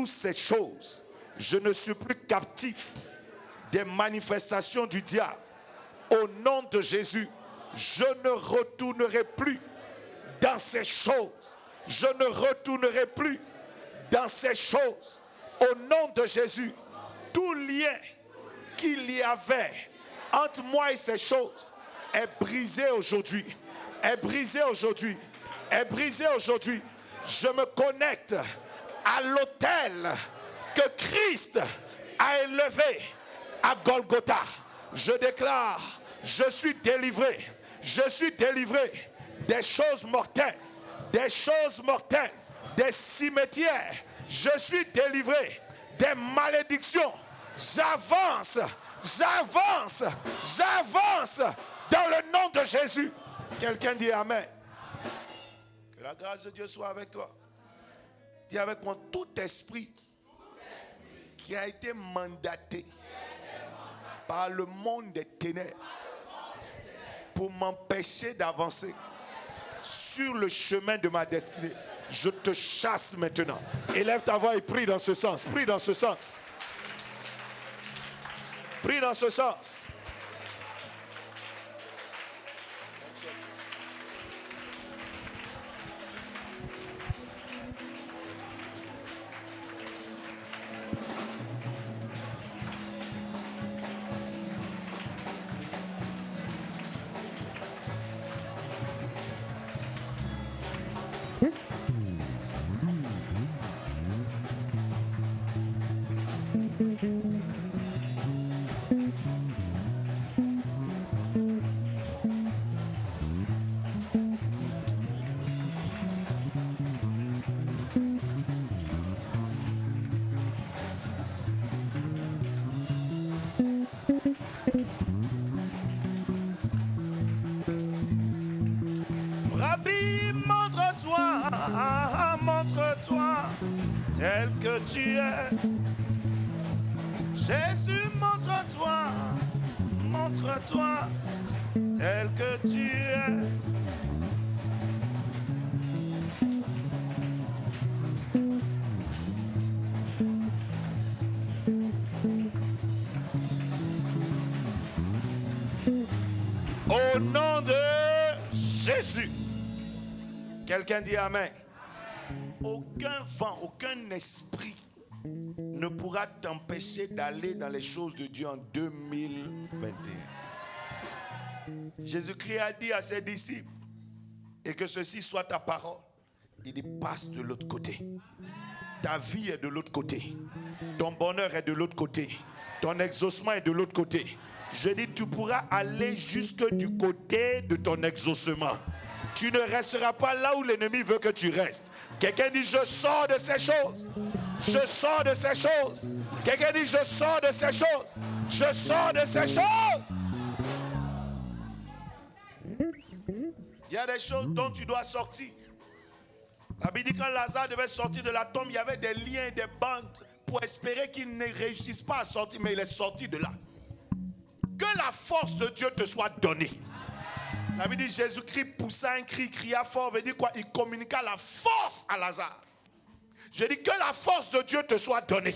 toutes ces choses, je ne suis plus captif des manifestations du diable. Au nom de Jésus, je ne retournerai plus dans ces choses. Je ne retournerai plus dans ces choses. Au nom de Jésus, tout lien qu'il y avait entre moi et ces choses est brisé aujourd'hui. Est brisé aujourd'hui. Est brisé aujourd'hui. Je me connecte à l'autel que Christ a élevé à Golgotha. Je déclare, je suis délivré. Je suis délivré des choses mortelles. Des choses mortelles. Des cimetières. Je suis délivré des malédictions. J'avance, j'avance, j'avance dans le nom de Jésus. Quelqu'un dit Amen. Que la grâce de Dieu soit avec toi. Dis avec moi, tout esprit qui a été mandaté par le monde des ténèbres pour m'empêcher d'avancer sur le chemin de ma destinée, je te chasse maintenant. Élève ta voix et prie dans ce sens. Prie dans ce sens. Prie dans ce sens. Rabbi, montre-toi, montre-toi tel que tu es. Jésus, montre-toi, montre-toi tel que tu es. Au nom de Jésus. Quelqu'un dit Amen. Aucun vent, aucun esprit ne pourra t'empêcher d'aller dans les choses de Dieu en 2021. Jésus-Christ a dit à ses disciples, et que ceci soit ta parole, il dit passe de l'autre côté. Ta vie est de l'autre côté. Ton bonheur est de l'autre côté. Ton exaucement est de l'autre côté. Je dis, tu pourras aller jusque du côté de ton exaucement. Tu ne resteras pas là où l'ennemi veut que tu restes. Quelqu'un dit, je sors de ces choses. Je sors de ces choses. Quelqu'un dit, je sors de ces choses. Je sors de ces choses. Il y a des choses dont tu dois sortir. La Bible dit quand Lazare devait sortir de la tombe, il y avait des liens, des bandes pour espérer qu'il ne réussisse pas à sortir, mais il est sorti de là. Que la force de Dieu te soit donnée. La Bible dit Jésus-Christ poussa un cri, cria fort, veut dire quoi? Il communiqua la force à Lazare. Je dis que la force de Dieu te soit donnée.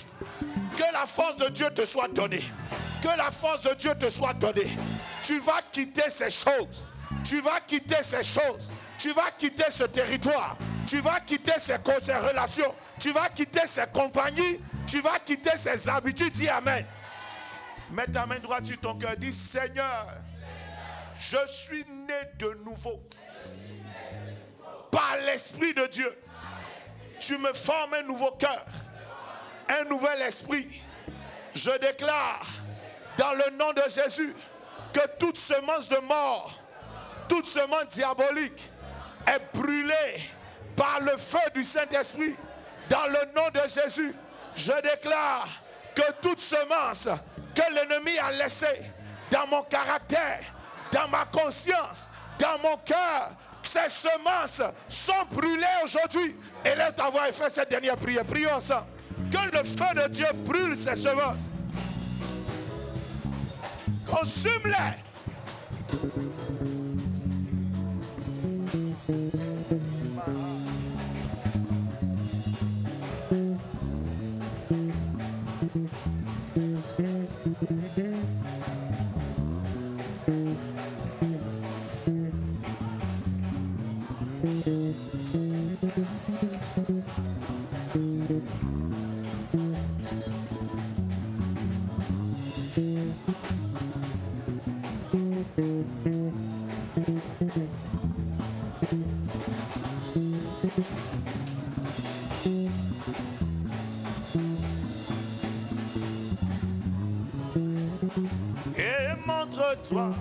Que la force de Dieu te soit donnée. Que la force de Dieu te soit donnée. Tu vas quitter ces choses. Tu vas quitter ces choses. Tu vas quitter ce territoire. Tu vas quitter ces relations. Tu vas quitter ces compagnies. Tu vas quitter ces habitudes. Dis Amen. Mets ta main droite sur ton cœur. Dis Seigneur, je suis né de nouveau. Par l'Esprit de Dieu. Tu me formes un nouveau cœur. Un nouvel esprit. Je déclare dans le nom de Jésus que toute semence de mort, toute semence diabolique est brûlée par le feu du Saint-Esprit. Dans le nom de Jésus, je déclare que toute semence que l'ennemi a laissée dans mon caractère, dans ma conscience, dans mon cœur, ces semences sont brûlées aujourd'hui. Élève ta voix et fais cette dernière prière. Prions ensemble. Que le feu de Dieu brûle ces semences. Consume-les. Et montre-toi.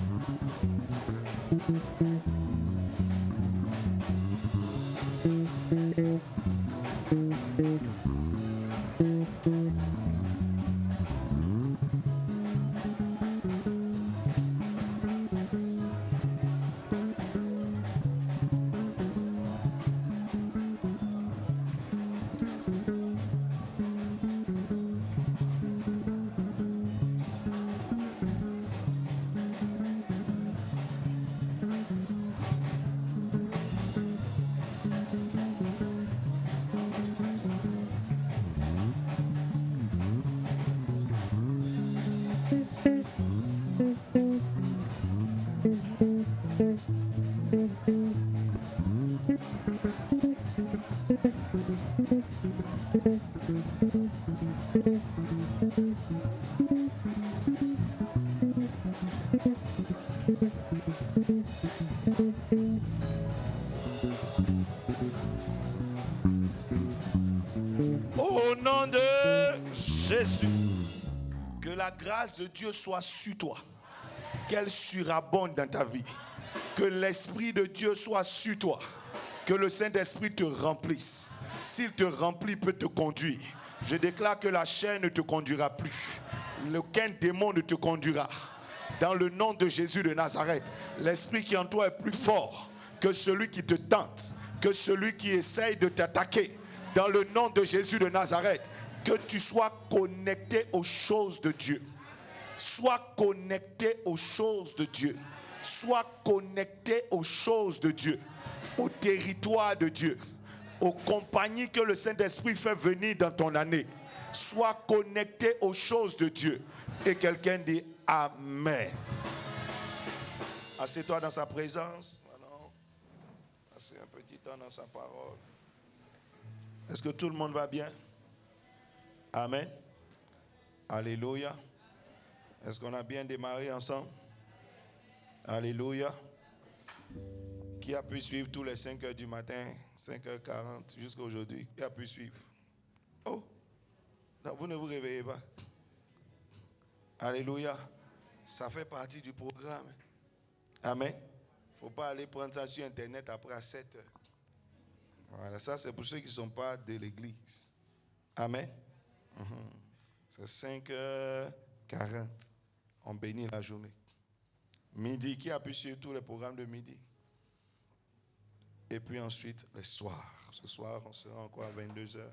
Au nom de Jésus, que la grâce de Dieu soit sur toi, qu'elle surabonde dans ta vie, que l'Esprit de Dieu soit sur toi, que le Saint-Esprit te remplisse. S'il te remplit, il peut te conduire. Je déclare que la chair ne te conduira plus, aucun démon ne te conduira. Dans le nom de Jésus de Nazareth, l'Esprit qui en toi est plus fort que celui qui te tente, que celui qui essaye de t'attaquer. Dans le nom de Jésus de Nazareth, que tu sois connecté aux choses de Dieu. Sois connecté aux choses de Dieu. Sois connecté aux choses de Dieu, au territoire de Dieu, aux compagnies que le Saint-Esprit fait venir dans ton année. Sois connecté aux choses de Dieu. Et quelqu'un dit Amen. Assieds-toi dans sa présence. Alors, assieds un petit temps dans sa parole. Est-ce que tout le monde va bien? Amen. Alléluia. Est-ce qu'on a bien démarré ensemble? Alléluia. Qui a pu suivre tous les 5 heures du matin, 5h40 jusqu'à aujourd'hui? Qui a pu suivre? Oh, non, vous ne vous réveillez pas. Alléluia. Ça fait partie du programme. Amen. Il ne faut pas aller prendre ça sur Internet après à 7 heures. Voilà, ça c'est pour ceux qui ne sont pas de l'église. Amen. C'est 5h40. On bénit la journée. Midi, qui a pu suivre tous les programmes de midi? Et puis ensuite, le soir. Ce soir, on sera encore à 22h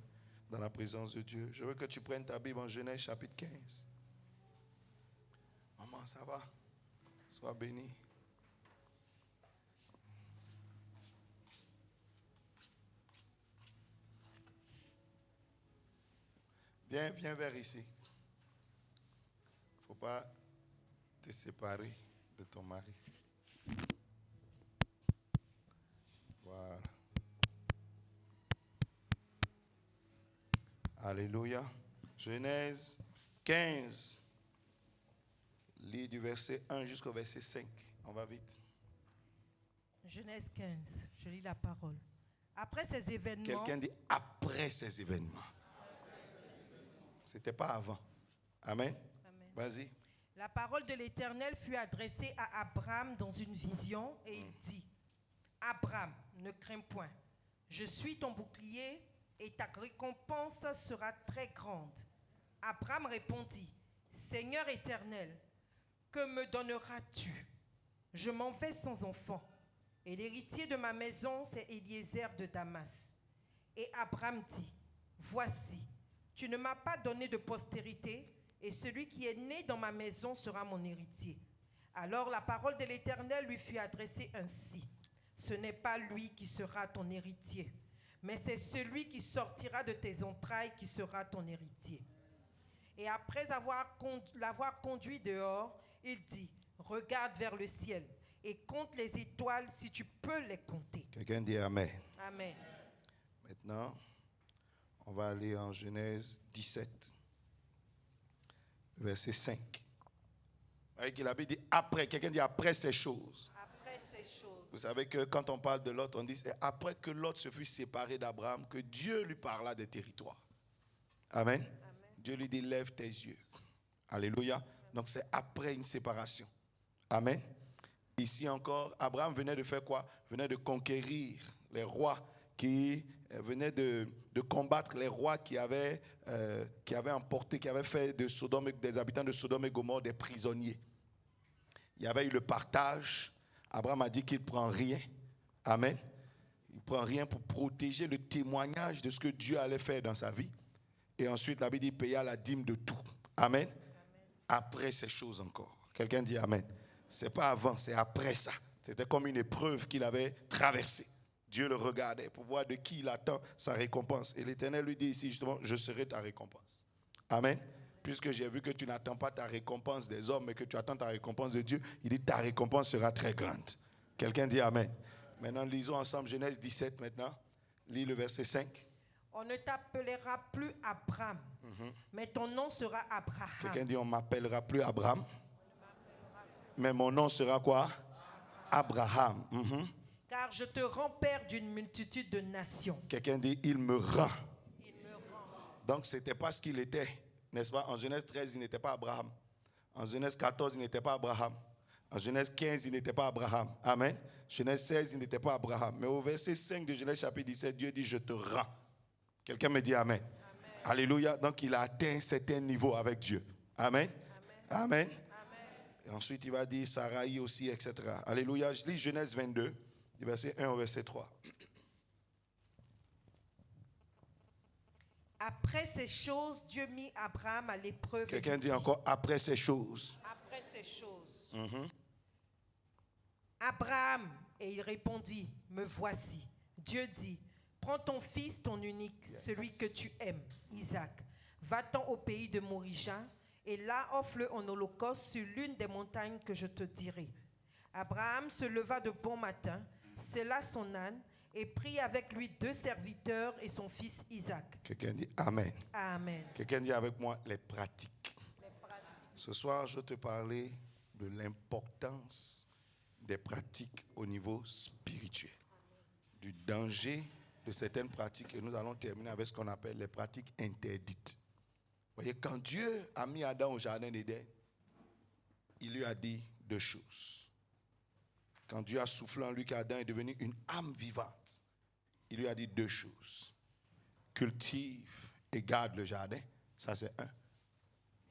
dans la présence de Dieu. Je veux que tu prennes ta Bible en Genèse chapitre 15. Maman, ça va? Sois béni. Viens vers ici. Il ne faut pas te séparer de ton mari. Voilà. Alléluia. Genèse 15. Lis du verset 1 jusqu'au verset 5. On va vite. Genèse 15. Je lis la parole. Après ces événements... Quelqu'un dit après ces événements. C'était pas avant. Amen. Amen. Vas-y. La parole de l'Éternel fut adressée à Abraham dans une vision et il dit: Abraham, ne crains point. Je suis ton bouclier et ta récompense sera très grande. Abraham répondit: Seigneur éternel, que me donneras-tu? Je m'en vais sans enfant, et l'héritier de ma maison, c'est Eliezer de Damas. Et Abraham dit: Voici, tu ne m'as pas donné de postérité, et celui qui est né dans ma maison sera mon héritier. Alors la parole de l'Éternel lui fut adressée ainsi: Ce n'est pas lui qui sera ton héritier, mais c'est celui qui sortira de tes entrailles qui sera ton héritier. Et après l'avoir conduit dehors, il dit: Regarde vers le ciel et compte les étoiles si tu peux les compter. Quelqu'un dit Amen. Amen. Maintenant, On va aller en Genèse 17, verset 5. Avec la Bible dit après, quelqu'un dit après ces choses. Après ces choses. Vous savez que quand on parle de Lot, on dit c'est après que Lot se fut séparé d'Abraham que Dieu lui parla des territoires. Amen. Amen. Dieu lui dit lève tes yeux. Alléluia. Donc c'est après une séparation. Amen. Ici encore, Abraham venait de faire quoi? Venait de conquérir les rois qui venaient de combattre les rois qui avaient emporté, qui avaient fait de Sodome, des habitants de Sodome et Gomorrhe des prisonniers. Il y avait eu le partage. Abraham a dit qu'il ne prend rien. Amen. Il ne prend rien pour protéger le témoignage de ce que Dieu allait faire dans sa vie. Et ensuite, la Bible dit, il paya la dîme de tout. Amen. Amen. Après ces choses encore. Quelqu'un dit Amen. Ce n'est pas avant, c'est après ça. C'était comme une épreuve qu'il avait traversée. Dieu le regardait pour voir de qui il attend sa récompense. Et l'Éternel lui dit ici justement, je serai ta récompense. Amen. Puisque j'ai vu que tu n'attends pas ta récompense des hommes, mais que tu attends ta récompense de Dieu, il dit ta récompense sera très grande. Quelqu'un dit Amen. Maintenant, lisons ensemble Genèse 17 maintenant. Lis le verset 5. On ne t'appellera plus Abraham, mais ton nom sera Abraham. Quelqu'un dit on ne m'appellera plus Abraham, mais mon nom sera quoi? Abraham. Car je te rends père d'une multitude de nations. Quelqu'un dit il me rend. Il me rend. Donc ce n'était pas ce qu'il était, n'est-ce pas? En Genèse 13, il n'était pas Abraham. En Genèse 14, il n'était pas Abraham. En Genèse 15, il n'était pas Abraham. Amen. Genèse 16, il n'était pas Abraham. Mais au verset 5 de Genèse chapitre 17, Dieu dit je te rends. Quelqu'un me dit Amen. Amen. Alléluia. Donc il a atteint un certain niveau avec Dieu. Amen. Amen. Amen. Et ensuite il va dire Sarai aussi, etc. Alléluia. Je lis Genèse 22, du verset 1 au verset 3. Après ces choses, Dieu mit Abraham à l'épreuve. Quelqu'un dit encore après ces choses. Après ces choses. Abraham, et il répondit, me voici. Dieu dit, prends ton fils, ton unique, celui que tu aimes, Isaac. Va-t'en au pays de Morija, et là offre-le en holocauste sur l'une des montagnes que je te dirai. Abraham se leva de bon matin, sella son âne, et prit avec lui 2 serviteurs et son fils Isaac. Quelqu'un dit Amen. Amen. Quelqu'un dit avec moi les pratiques. Les pratiques. Ce soir, je vais te parler de l'importance des pratiques au niveau spirituel, du danger de certaines pratiques, et nous allons terminer avec ce qu'on appelle les pratiques interdites. Vous voyez, quand Dieu a mis Adam au jardin d'Éden, il lui a dit 2 choses. Quand Dieu a soufflé en lui qu'Adam est devenu une âme vivante, il lui a dit 2 choses. Cultive et garde le jardin, ça c'est 1.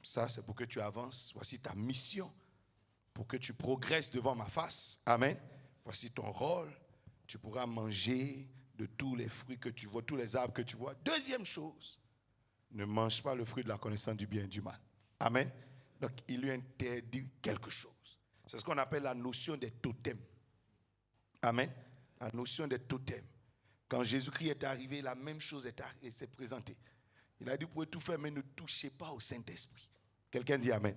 Ça c'est pour que tu avances, voici ta mission, pour que tu progresses devant ma face. Amen. Voici ton rôle, tu pourras manger de tous les fruits que tu vois, tous les arbres que tu vois. 2e chose, ne mange pas le fruit de la connaissance du bien et du mal. Amen. Donc il lui interdit quelque chose. C'est ce qu'on appelle la notion des totems. Amen. La notion des totems. Quand Jésus-Christ est arrivé, la même chose s'est présentée. Il a dit, vous pouvez tout faire, mais ne touchez pas au Saint-Esprit. Quelqu'un dit Amen.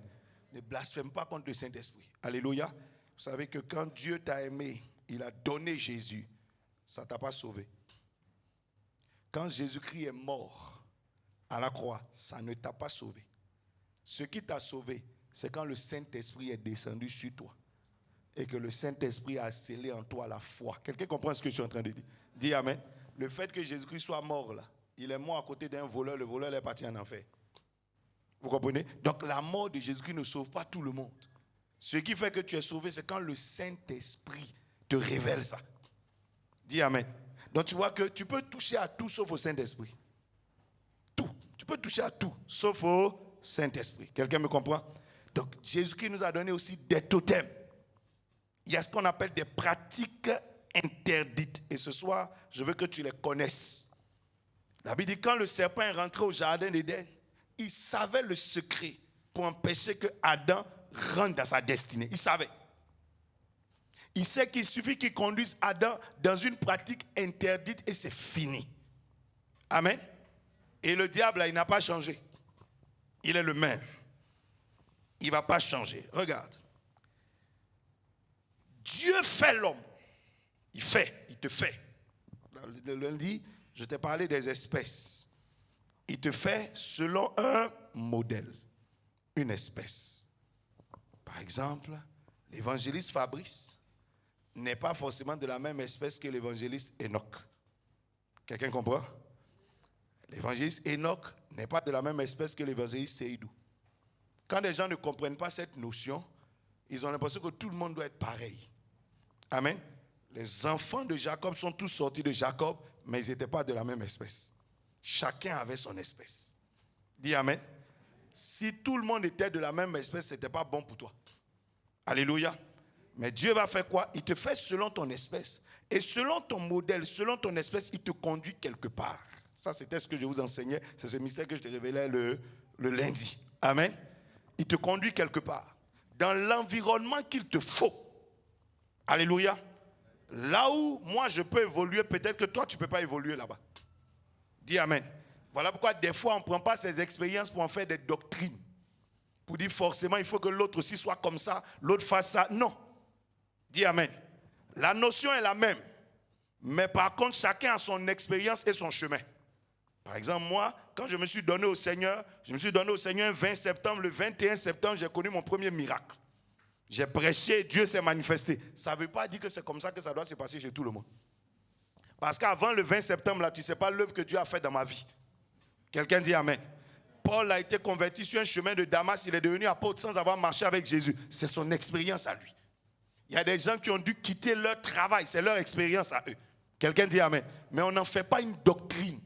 Ne blasphème pas contre le Saint-Esprit. Alléluia. Vous savez que quand Dieu t'a aimé, il a donné Jésus. Ça ne t'a pas sauvé. Quand Jésus-Christ est mort à la croix, ça ne t'a pas sauvé. Ce qui t'a sauvé, c'est quand le Saint-Esprit est descendu sur toi et que le Saint-Esprit a scellé en toi la foi. Quelqu'un comprend ce que je suis en train de dire? Dis Amen. Le fait que Jésus-Christ soit mort là, il est mort à côté d'un voleur, le voleur est parti en enfer. Vous comprenez? Donc la mort de Jésus-Christ ne sauve pas tout le monde. Ce qui fait que tu es sauvé, c'est quand le Saint-Esprit te révèle ça. Dis Amen. Donc tu vois que tu peux toucher à tout sauf au Saint-Esprit. Tout. Tu peux toucher à tout sauf au Saint-Esprit. Quelqu'un me comprend? Donc Jésus-Christ nous a donné aussi des totems. Il y a ce qu'on appelle des pratiques interdites. Et ce soir, je veux que tu les connaisses. La Bible dit quand le serpent est rentré au jardin d'Éden, il savait le secret pour empêcher que Adam rentre dans sa destinée. Il savait. Il sait qu'il suffit qu'il conduise Adam dans une pratique interdite et c'est fini. Amen. Et le diable, là, il n'a pas changé. Il est le même. Il ne va pas changer. Regarde. Dieu fait l'homme. Il te fait. Le lundi, je t'ai parlé des espèces. il te fait selon un modèle, une espèce. Par exemple, l'évangéliste Fabrice n'est pas forcément de la même espèce que l'évangéliste Enoch. Quelqu'un comprend? L'évangéliste Enoch n'est pas de la même espèce que l'évangéliste Seydou. Quand les gens ne comprennent pas cette notion, ils ont l'impression que tout le monde doit être pareil. Amen. Les enfants de Jacob sont tous sortis de Jacob, mais ils n'étaient pas de la même espèce. Chacun avait son espèce. Dis amen. Si tout le monde était de la même espèce, ce n'était pas bon pour toi. Alléluia. Mais Dieu va faire quoi? Il te fait selon ton espèce. Et selon ton modèle, selon ton espèce, il te conduit quelque part. Ça, c'était ce que je vous enseignais. C'est ce mystère que je te révélais le lundi. Amen. Il te conduit quelque part. Dans l'environnement qu'il te faut. Alléluia. Là où moi je peux évoluer, peut-être que toi tu ne peux pas évoluer là-bas. Dis amen. Voilà pourquoi des fois on ne prend pas ces expériences pour en faire des doctrines. Pour dire forcément il faut que l'autre aussi soit comme ça, l'autre fasse ça. Non. Dis amen. La notion est la même. Mais par contre chacun a son expérience et son chemin. Par exemple moi, quand je me suis donné au Seigneur, un 20 septembre. Le 21 septembre, j'ai connu mon premier miracle. J'ai prêché, Dieu s'est manifesté. Ça ne veut pas dire que c'est comme ça que ça doit se passer chez tout le monde. Parce qu'avant le 20 septembre, là, tu ne sais pas l'œuvre que Dieu a faite dans ma vie. Quelqu'un dit amen. Paul a été converti sur un chemin de Damas, il est devenu apôtre sans avoir marché avec Jésus. C'est son expérience à lui. Il y a des gens qui ont dû quitter leur travail, c'est leur expérience à eux. Quelqu'un dit amen. Mais on n'en fait pas une doctrine.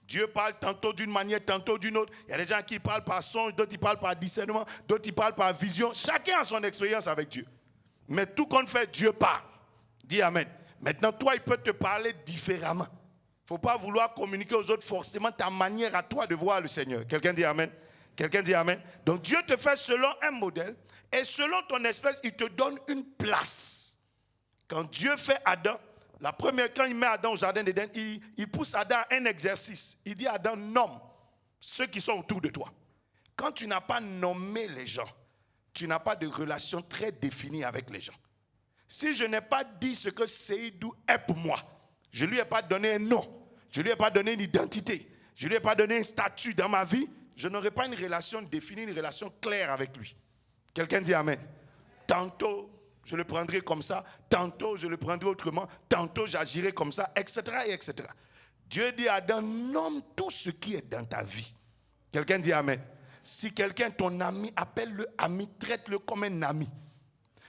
Dieu parle tantôt d'une manière, tantôt d'une autre. Il y a des gens qui parlent par songe, d'autres qui parlent par discernement, d'autres qui parlent par vision. Chacun a son expérience avec Dieu. Mais tout compte fait, Dieu parle. Dis amen. Maintenant, toi, il peut te parler différemment. Il ne faut pas vouloir communiquer aux autres forcément ta manière à toi de voir le Seigneur. Quelqu'un dit amen. Quelqu'un dit amen. Donc Dieu te fait selon un modèle et selon ton espèce, il te donne une place. Quand Dieu fait Adam, la première, quand il met Adam au jardin d'Éden, il pousse Adam à un exercice. Il dit à Adam, nomme ceux qui sont autour de toi. Quand tu n'as pas nommé les gens, tu n'as pas de relation très définie avec les gens. Si je n'ai pas dit ce que Seydou est pour moi, je ne lui ai pas donné un nom, je ne lui ai pas donné une identité, je ne lui ai pas donné un statut dans ma vie, je n'aurai pas une relation définie, une relation claire avec lui. Quelqu'un dit amen. Tantôt, je le prendrai comme ça, tantôt je le prendrai autrement, tantôt j'agirai comme ça, etc., etc. Dieu dit à Adam, nomme tout ce qui est dans ta vie. Quelqu'un dit amen. Si quelqu'un est ton ami, appelle-le ami, traite-le comme un ami.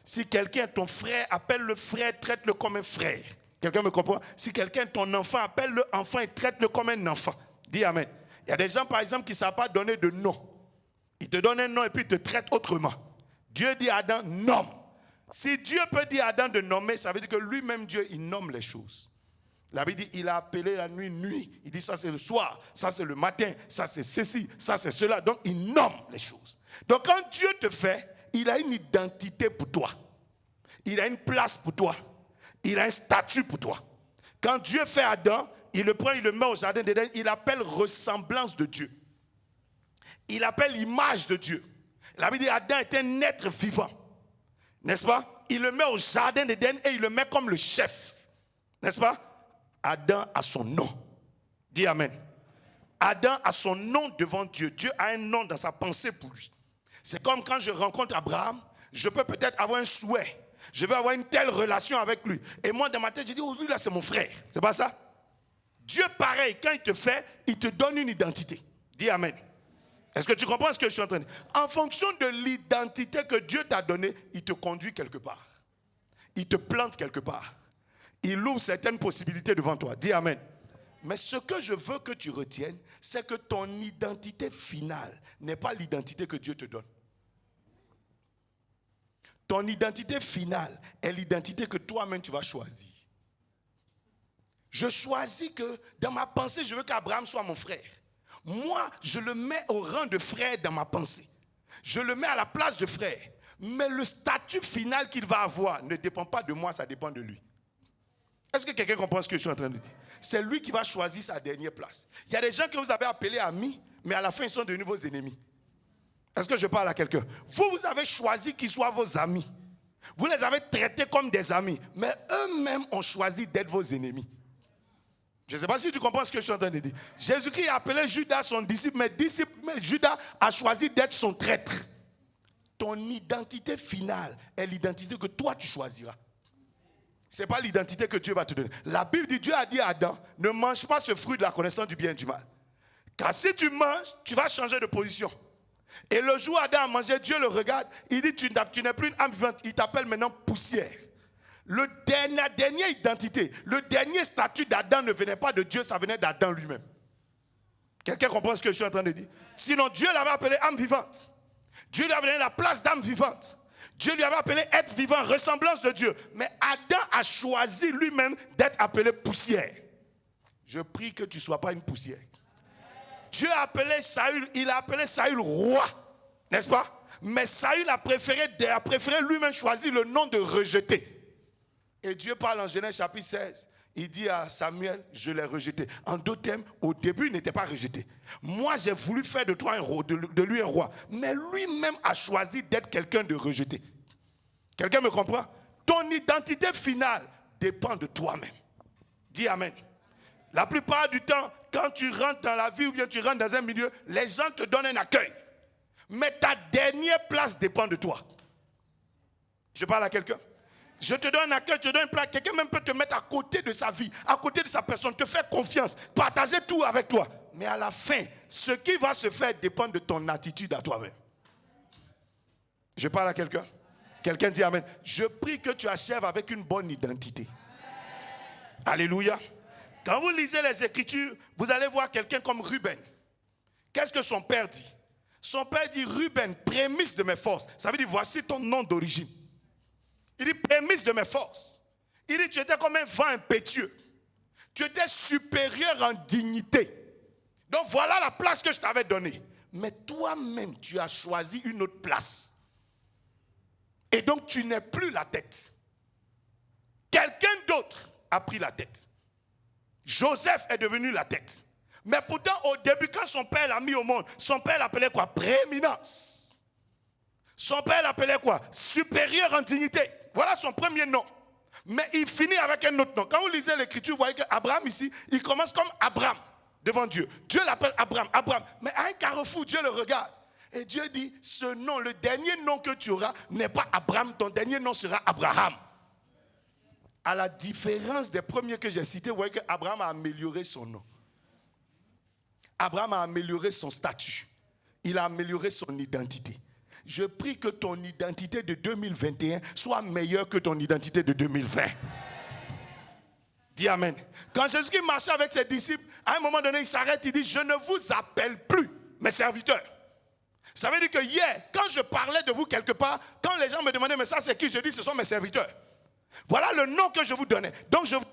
Si quelqu'un est ton frère, appelle-le frère, traite-le comme un frère. Quelqu'un me comprend? Si quelqu'un est ton enfant, appelle-le enfant et traite-le comme un enfant. Dis amen. Il y a des gens, par exemple, qui ne savent pas donner de nom. Ils te donnent un nom et puis ils te traitent autrement. Dieu dit à Adam, nomme. Si Dieu peut dire à Adam de nommer, ça veut dire que lui-même, Dieu, il nomme les choses. La Bible dit, il a appelé la nuit, nuit. Il dit, ça c'est le soir, ça c'est le matin, ça c'est ceci, ça c'est cela. Donc, il nomme les choses. Donc, quand Dieu te fait, il a une identité pour toi. Il a une place pour toi. Il a un statut pour toi. Quand Dieu fait Adam, il le prend, il le met au jardin d'Éden, il appelle ressemblance de Dieu. Il appelle image de Dieu. La Bible dit, Adam est un être vivant. N'est-ce pas? Il le met au jardin d'Éden et il le met comme le chef. N'est-ce pas? Adam a son nom. Dis amen. Adam a son nom devant Dieu. Dieu a un nom dans sa pensée pour lui. C'est comme quand je rencontre Abraham, je peux peut-être avoir un souhait. Je veux avoir une telle relation avec lui. Et moi, dans ma tête, je dis, oh, lui là, c'est mon frère. C'est pas ça? Dieu, pareil, quand il te fait, il te donne une identité. Dis amen. Est-ce que tu comprends ce que je suis en train de dire? En fonction de l'identité que Dieu t'a donnée, il te conduit quelque part. Il te plante quelque part. Il ouvre certaines possibilités devant toi. Dis amen. Mais ce que je veux que tu retiennes, c'est que ton identité finale n'est pas l'identité que Dieu te donne. Ton identité finale est l'identité que toi-même tu vas choisir. Je choisis que dans ma pensée, je veux qu'Abraham soit mon frère. Moi, je le mets au rang de frère dans ma pensée. Je le mets à la place de frère. Mais le statut final qu'il va avoir ne dépend pas de moi, ça dépend de lui. Est-ce que quelqu'un comprend ce que je suis en train de dire? C'est lui qui va choisir sa dernière place. Il y a des gens que vous avez appelés amis, mais à la fin, ils sont devenus vos ennemis. Est-ce que je parle à quelqu'un? Vous avez choisi qu'ils soient vos amis. Vous les avez traités comme des amis, mais eux-mêmes ont choisi d'être vos ennemis. Je ne sais pas si tu comprends ce que je suis en train de dire. Jésus-Christ a appelé Judas son disciple, mais Judas a choisi d'être son traître. Ton identité finale est l'identité que toi tu choisiras. Ce n'est pas l'identité que Dieu va te donner. La Bible dit, Dieu a dit à Adam, ne mange pas ce fruit de la connaissance du bien et du mal. Car si tu manges, tu vas changer de position. Et le jour où Adam a mangé, Dieu le regarde, il dit, tu n'es plus une âme vivante, il t'appelle maintenant poussière. La dernière identité, le dernier statut d'Adam ne venait pas de Dieu, ça venait d'Adam lui-même. Quelqu'un comprend ce que je suis en train de dire? Sinon, Dieu l'avait appelé âme vivante. Dieu lui avait donné la place d'âme vivante. Dieu lui avait appelé être vivant, ressemblance de Dieu. Mais Adam a choisi lui-même d'être appelé poussière. Je prie que tu ne sois pas une poussière. Dieu a appelé Saül, il a appelé Saül roi, n'est-ce pas? Mais Saül a préféré lui-même choisir le nom de rejeté. Et Dieu parle en Genèse chapitre 16. Il dit à Samuel, je l'ai rejeté. En d'autres termes, au début, il n'était pas rejeté. Moi, j'ai voulu faire de toi un roi, de lui un roi. Mais lui-même a choisi d'être quelqu'un de rejeté. Quelqu'un me comprend? Ton identité finale dépend de toi-même. Dis amen. La plupart du temps, quand tu rentres dans la vie ou bien tu rentres dans un milieu, les gens te donnent un accueil. Mais ta dernière place dépend de toi. Je parle à quelqu'un. Je te donne un accueil, je te donne une place. Quelqu'un même peut te mettre à côté de sa vie, à côté de sa personne, te faire confiance, partager tout avec toi. Mais à la fin, ce qui va se faire dépend de ton attitude à toi-même. Je parle à quelqu'un. Quelqu'un dit amen. Je prie que tu achèves avec une bonne identité. Alléluia. Quand vous lisez les Écritures, vous allez voir quelqu'un comme Ruben. Qu'est-ce que son père dit? Son père dit, Ruben, prémisse de mes forces. Ça veut dire, voici ton nom d'origine. Il dit, prémisse de mes forces. Il dit, tu étais comme un vent impétueux. Tu étais supérieur en dignité. Donc voilà la place que je t'avais donnée. Mais toi-même, tu as choisi une autre place. Et donc tu n'es plus la tête. Quelqu'un d'autre a pris la tête. Joseph est devenu la tête. Mais pourtant, au début, quand son père l'a mis au monde, son père l'appelait quoi? Prééminence. Son père l'appelait quoi? Supérieur en dignité. Voilà son premier nom. Mais il finit avec un autre nom. Quand vous lisez l'écriture, vous voyez qu'Abraham ici, il commence comme Abraham devant Dieu. Dieu l'appelle Abraham, Abraham. Mais à un carrefour, Dieu le regarde. Et Dieu dit, ce nom, le dernier nom que tu auras n'est pas Abraham, ton dernier nom sera Abraham. À la différence des premiers que j'ai cités, vous voyez qu'Abraham a amélioré son nom. Abraham a amélioré son statut. Il a amélioré son identité. Je prie que ton identité de 2021 soit meilleure que ton identité de 2020. Dis amen. Quand Jésus-Christ marchait avec ses disciples, à un moment donné, il s'arrête, il dit, je ne vous appelle plus mes serviteurs. Ça veut dire que hier, quand je parlais de vous quelque part, quand les gens me demandaient, mais ça c'est qui? Je dis, ce sont mes serviteurs. Voilà le nom que je vous donnais. Donc je vous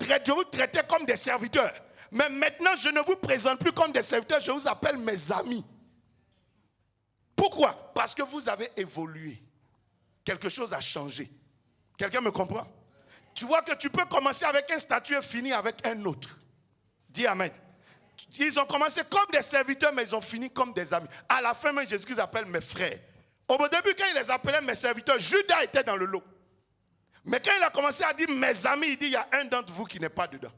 traitais comme des serviteurs. Mais maintenant, je ne vous présente plus comme des serviteurs, je vous appelle mes amis. Pourquoi? Parce que vous avez évolué. Quelque chose a changé. Quelqu'un me comprend? Tu vois que tu peux commencer avec un statut et finir avec un autre. Dis amen. Ils ont commencé comme des serviteurs, mais ils ont fini comme des amis. À la fin, même Jésus-Christ appelle mes frères. Au début, quand il les appelait mes serviteurs, Judas était dans le lot. Mais quand il a commencé à dire mes amis, il dit, il y a un d'entre vous qui n'est pas dedans.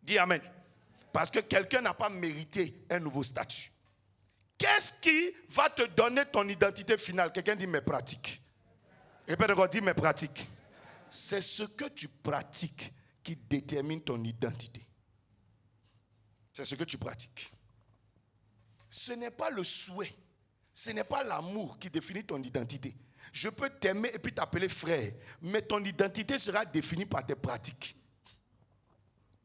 Dis amen. Parce que quelqu'un n'a pas mérité un nouveau statut. Qu'est-ce qui va te donner ton identité finale? Quelqu'un dit mes pratiques. Répète encore, dis mes pratiques. C'est ce que tu pratiques qui détermine ton identité. C'est ce que tu pratiques. Ce n'est pas le souhait. Ce n'est pas l'amour qui définit ton identité. Je peux t'aimer et puis t'appeler frère, mais ton identité sera définie par tes pratiques.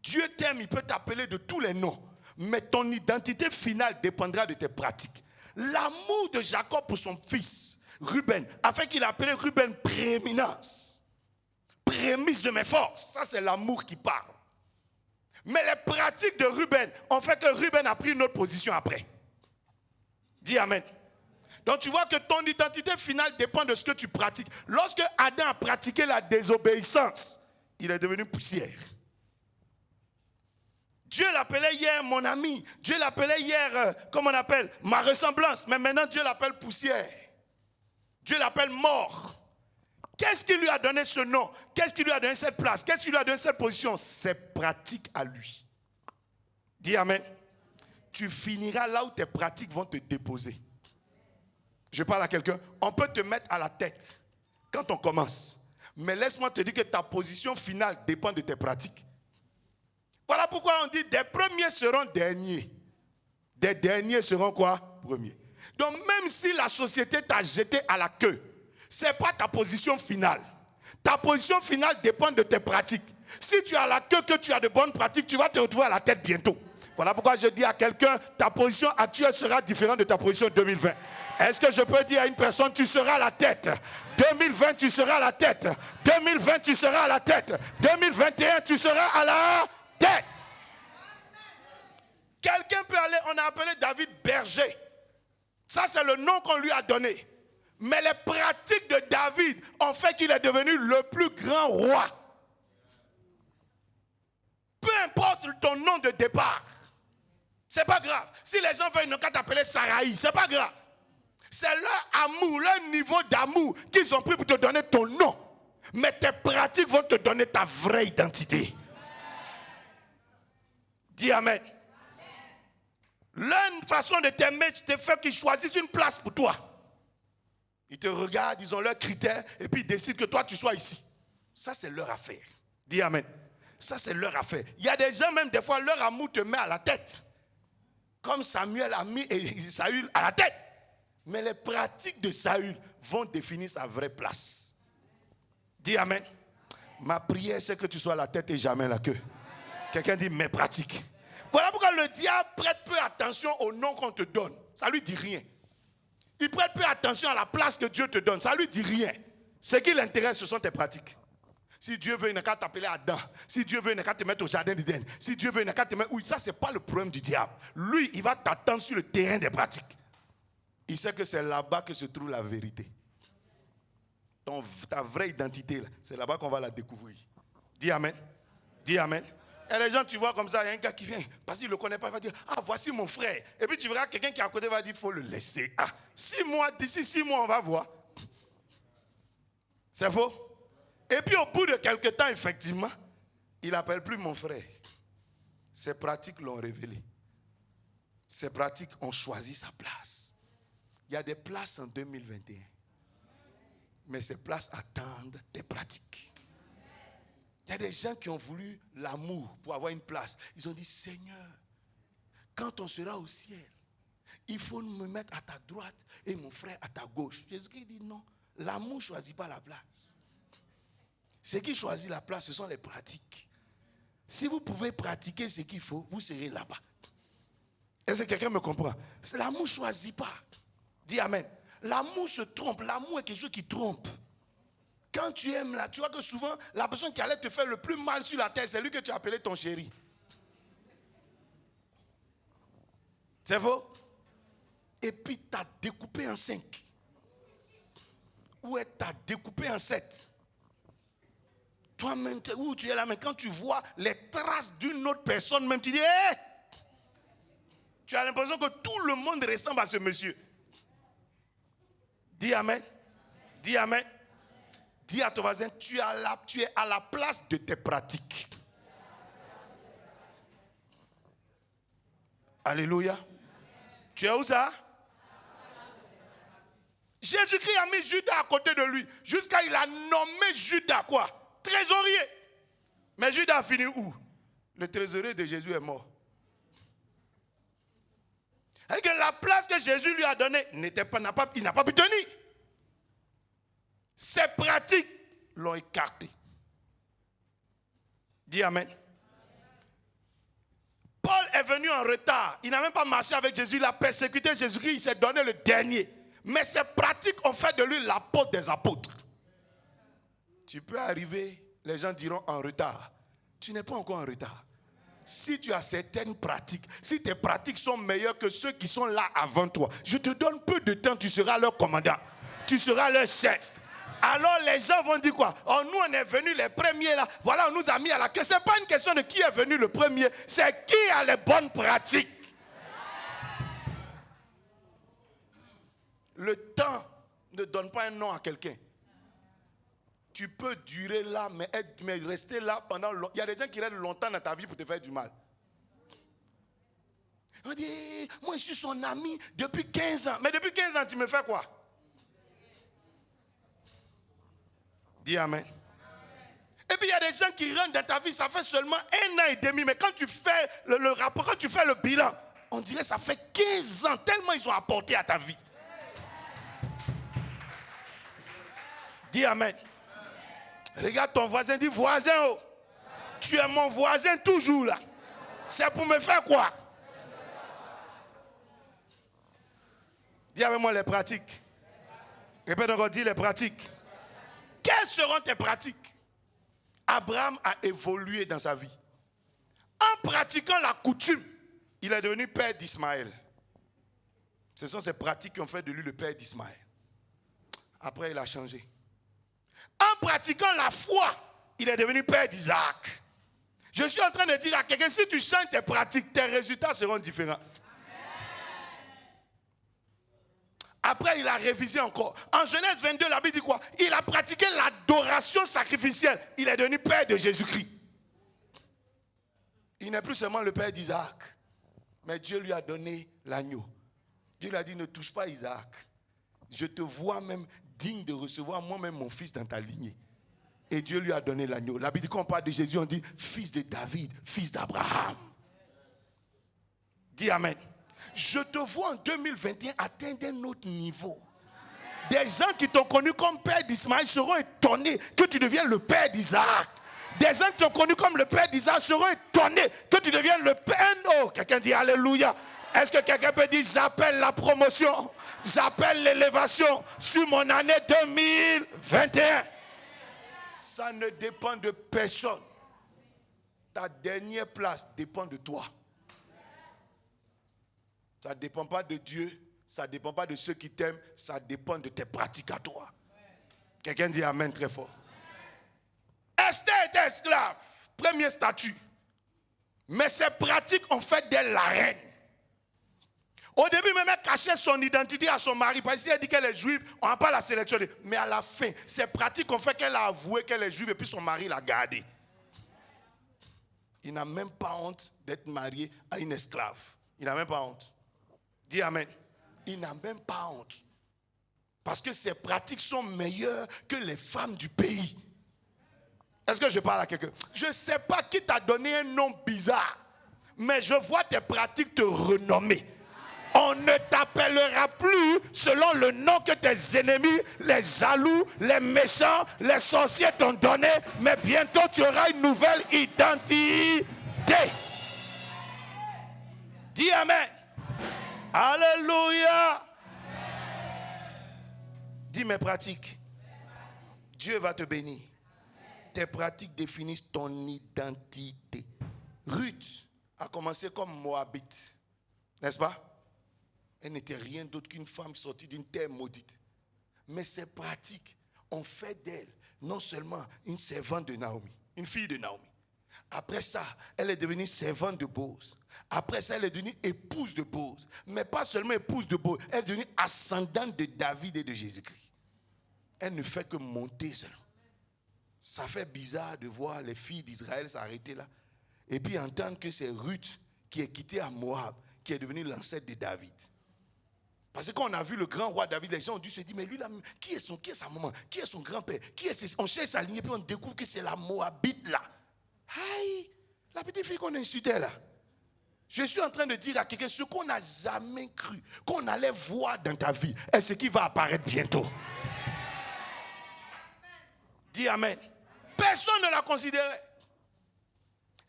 Dieu t'aime, il peut t'appeler de tous les noms, mais ton identité finale dépendra de tes pratiques. L'amour de Jacob pour son fils, Ruben, a fait qu'il appelait Ruben prééminence. Prémisse de mes forces. Ça, c'est l'amour qui parle. Mais les pratiques de Ruben ont fait que Ruben a pris une autre position après. Dis amen. Donc tu vois que ton identité finale dépend de ce que tu pratiques. Lorsque Adam a pratiqué la désobéissance, il est devenu poussière. Dieu l'appelait hier mon ami. Dieu l'appelait hier, comment on appelle, ma ressemblance. Mais maintenant Dieu l'appelle poussière. Dieu l'appelle mort. Qu'est-ce qui lui a donné ce nom? Qu'est-ce qui lui a donné cette place? Qu'est-ce qui lui a donné cette position? C'est pratique à lui. Dis amen. Tu finiras là où tes pratiques vont te déposer. Je parle à quelqu'un. On peut te mettre à la tête quand on commence. Mais laisse-moi te dire que ta position finale dépend de tes pratiques. Voilà pourquoi on dit des premiers seront derniers. Des derniers seront quoi? Premiers. Donc même si la société t'a jeté à la queue, ce n'est pas ta position finale. Ta position finale dépend de tes pratiques. Si tu as la queue, que tu as de bonnes pratiques, tu vas te retrouver à la tête bientôt. Voilà pourquoi je dis à quelqu'un, ta position actuelle sera différente de ta position 2020. Est-ce que je peux dire à une personne, tu seras à la tête. 2020, tu seras à la tête. 2020, tu seras à la tête. 2021, tu seras à la tête. Quelqu'un peut aller, on a appelé David berger. Ça, c'est le nom qu'on lui a donné. Mais les pratiques de David ont fait qu'il est devenu le plus grand roi. Peu importe ton nom de départ. C'est pas grave. Si les gens veulent ne qu'à t'appeler Saraï, c'est pas grave. C'est leur amour, leur niveau d'amour qu'ils ont pris pour te donner ton nom. Mais tes pratiques vont te donner ta vraie identité. Dis amen. Leur façon de t'aimer te fait qu'ils choisissent une place pour toi. Ils te regardent, ils ont leurs critères et puis ils décident que toi tu sois ici. Ça c'est leur affaire. Dis amen. Ça c'est leur affaire. Il y a des gens même des fois leur amour te met à la tête. Comme Samuel a mis Saül à la tête. Mais les pratiques de Saül vont définir sa vraie place. Dis amen. Ma prière c'est que tu sois à la tête et jamais la queue. Quelqu'un dit mes pratiques. Voilà pourquoi le diable prête peu attention au nom qu'on te donne. Ça lui dit rien. Il prête peu attention à la place que Dieu te donne. Ça lui dit rien. Ce qui l'intéresse, ce sont tes pratiques. Si Dieu veut, il n'a qu'à t'appeler Adam. Si Dieu veut, il n'a qu'à te mettre au jardin d'Éden. Si Dieu veut, il n'a qu'à te mettre... Oui, ça, ce n'est pas le problème du diable. Lui, il va t'attendre sur le terrain des pratiques. Il sait que c'est là-bas que se trouve la vérité. Ta vraie identité, c'est là-bas qu'on va la découvrir. Dis amen. Dis amen. Et les gens, tu vois comme ça, il y a un gars qui vient, parce qu'il ne le connaît pas, il va dire, ah, voici mon frère. Et puis tu verras quelqu'un qui est à côté va dire, il faut le laisser. Ah, 6 mois, d'ici 6 mois, on va voir. C'est faux? Et puis au bout de quelques temps, effectivement, il n'appelle plus mon frère. Ses pratiques l'ont révélé. Ses pratiques ont choisi sa place. Il y a des places en 2021. Mais ces places attendent tes pratiques. Il y a des gens qui ont voulu l'amour pour avoir une place. Ils ont dit, Seigneur, quand on sera au ciel, il faut me mettre à ta droite et mon frère à ta gauche. Jésus-Christ dit non, l'amour ne choisit pas la place. Ce qui choisit la place, ce sont les pratiques. Si vous pouvez pratiquer ce qu'il faut, vous serez là-bas. Est-ce que quelqu'un me comprend? L'amour ne choisit pas. Dis amen. L'amour se trompe. L'amour est quelque chose qui trompe. Quand tu aimes là, tu vois que souvent, la personne qui allait te faire le plus mal sur la terre, c'est lui que tu as appelé ton chéri. C'est faux? Et puis tu as découpé en 5. Ou tu as découpé en 7. Toi-même, où tu es là, mais quand tu vois les traces d'une autre personne, même tu dis, hé! Tu as l'impression que tout le monde ressemble à ce monsieur. Dis amen. Dis amen. Dis à ton voisin, tu es à la place de tes pratiques. Alléluia. Tu es où ça? Jésus-Christ a mis Judas à côté de lui. Jusqu'à il a nommé Judas quoi? Trésorier. Mais Judas a fini où? Le trésorier de Jésus est mort. Et que la place que Jésus lui a donnée, il n'a pas pu tenir. Ses pratiques l'ont écarté. Dis amen. Paul est venu en retard. Il n'a même pas marché avec Jésus. Il a persécuté Jésus-Christ. Il s'est donné le dernier. Mais ses pratiques ont fait de lui l'apôtre des apôtres. Tu peux arriver, les gens diront en retard. Tu n'es pas encore en retard. Si tu as certaines pratiques, si tes pratiques sont meilleures que ceux qui sont là avant toi, je te donne peu de temps, tu seras leur commandant. Tu seras leur chef. Alors les gens vont dire quoi? Oh, nous on est venus les premiers là. Voilà, on nous a mis à la queue. Ce n'est pas une question de qui est venu le premier. C'est qui a les bonnes pratiques. Le temps ne donne pas un nom à quelqu'un. Tu peux durer là, mais rester là pendant longtemps. Il y a des gens qui restent longtemps dans ta vie pour te faire du mal. On dit, moi je suis son ami depuis 15 ans. Mais depuis 15 ans, tu me fais quoi? Dis amen. Et puis il y a des gens qui rentrent dans ta vie, ça fait seulement 1 an et demi. Mais quand tu fais le rapport, quand tu fais le bilan, on dirait que ça fait 15 ans, tellement ils ont apporté à ta vie. Dis amen. Regarde ton voisin, dis voisin, oh, tu es mon voisin toujours là. C'est pour me faire quoi? Dis avec moi les pratiques. Répète encore, dis les pratiques. Quelles seront tes pratiques? Abraham a évolué dans sa vie. En pratiquant la coutume, il est devenu père d'Ismaël. Ce sont ces pratiques qui ont fait de lui le père d'Ismaël. Après, il a changé. En pratiquant la foi, il est devenu père d'Isaac. Je suis en train de dire à quelqu'un, si tu changes tes pratiques, tes résultats seront différents. Après, il a révisé encore. En Genèse 22, la Bible dit quoi? Il a pratiqué l'adoration sacrificielle. Il est devenu père de Jésus-Christ. Il n'est plus seulement le père d'Isaac. Mais Dieu lui a donné l'agneau. Dieu lui a dit, ne touche pas Isaac. Je te vois même digne de recevoir moi-même mon fils dans ta lignée. Et Dieu lui a donné l'agneau. La Bible dit, quand on parle de Jésus, on dit fils de David, fils d'Abraham. Dis amen. Je te vois en 2021 atteindre un autre niveau. Des gens qui t'ont connu comme père d'Ismaël seront étonnés que tu deviennes le père d'Isaac. Des gens qui t'ont connu comme le père d'Isaac seront étonnés que tu deviennes le père. Oh, quelqu'un dit alléluia. Est-ce que quelqu'un peut dire j'appelle la promotion, j'appelle l'élévation sur mon année 2021? Ça ne dépend de personne. Ta dernière place dépend de toi. Ça ne dépend pas de Dieu, ça ne dépend pas de ceux qui t'aiment, ça dépend de tes pratiques à toi. Quelqu'un dit amen très fort. Esther était esclave, premier statut. Mais ses pratiques ont fait d'elle la reine. Au début, même elle cachait son identité à son mari, parce qu'elle dit qu'elle est juive, on n'a pas la sélectionner. Mais à la fin, ses pratiques ont fait qu'elle a avoué qu'elle est juive et puis son mari l'a gardée. Il n'a même pas honte d'être marié à une esclave. Il n'a même pas honte. Dis amen. Il n'a même pas honte. Parce que ses pratiques sont meilleures que les femmes du pays. Est-ce que je parle à quelqu'un? Je ne sais pas qui t'a donné un nom bizarre, mais je vois tes pratiques te renommer. On ne t'appellera plus selon le nom que tes ennemis, les jaloux, les méchants, les sorciers t'ont donné, mais bientôt tu auras une nouvelle identité. Dis amen. Alléluia. Dis mes pratiques. Dieu va te bénir. Tes pratiques définissent ton identité. Ruth a commencé comme Moabite. N'est-ce pas? Elle n'était rien d'autre qu'une femme sortie d'une terre maudite. Mais ses pratiques ont fait d'elle non seulement une servante de Naomi, une fille de Naomi. Après ça, elle est devenue servante de Boz. Après ça, elle est devenue épouse de Boz. Mais pas seulement épouse de Boz, elle est devenue ascendante de David et de Jésus-Christ. Elle ne fait que monter seulement. Ça fait bizarre de voir les filles d'Israël s'arrêter là. Et puis entendre que c'est Ruth qui est quittée à Moab, qui est devenue l'ancêtre de David. Parce que quand on a vu le grand roi David, les gens ont dû se dire, mais lui là, qui est sa maman? Qui est son grand-père? On cherche sa lignée, puis on découvre que c'est la Moabite là. Aïe, la petite fille qu'on insultait là. Je suis en train de dire à quelqu'un ce qu'on n'a jamais cru, qu'on allait voir dans ta vie, est ce qui va apparaître bientôt. Dis amen. Personne ne l'a considéré.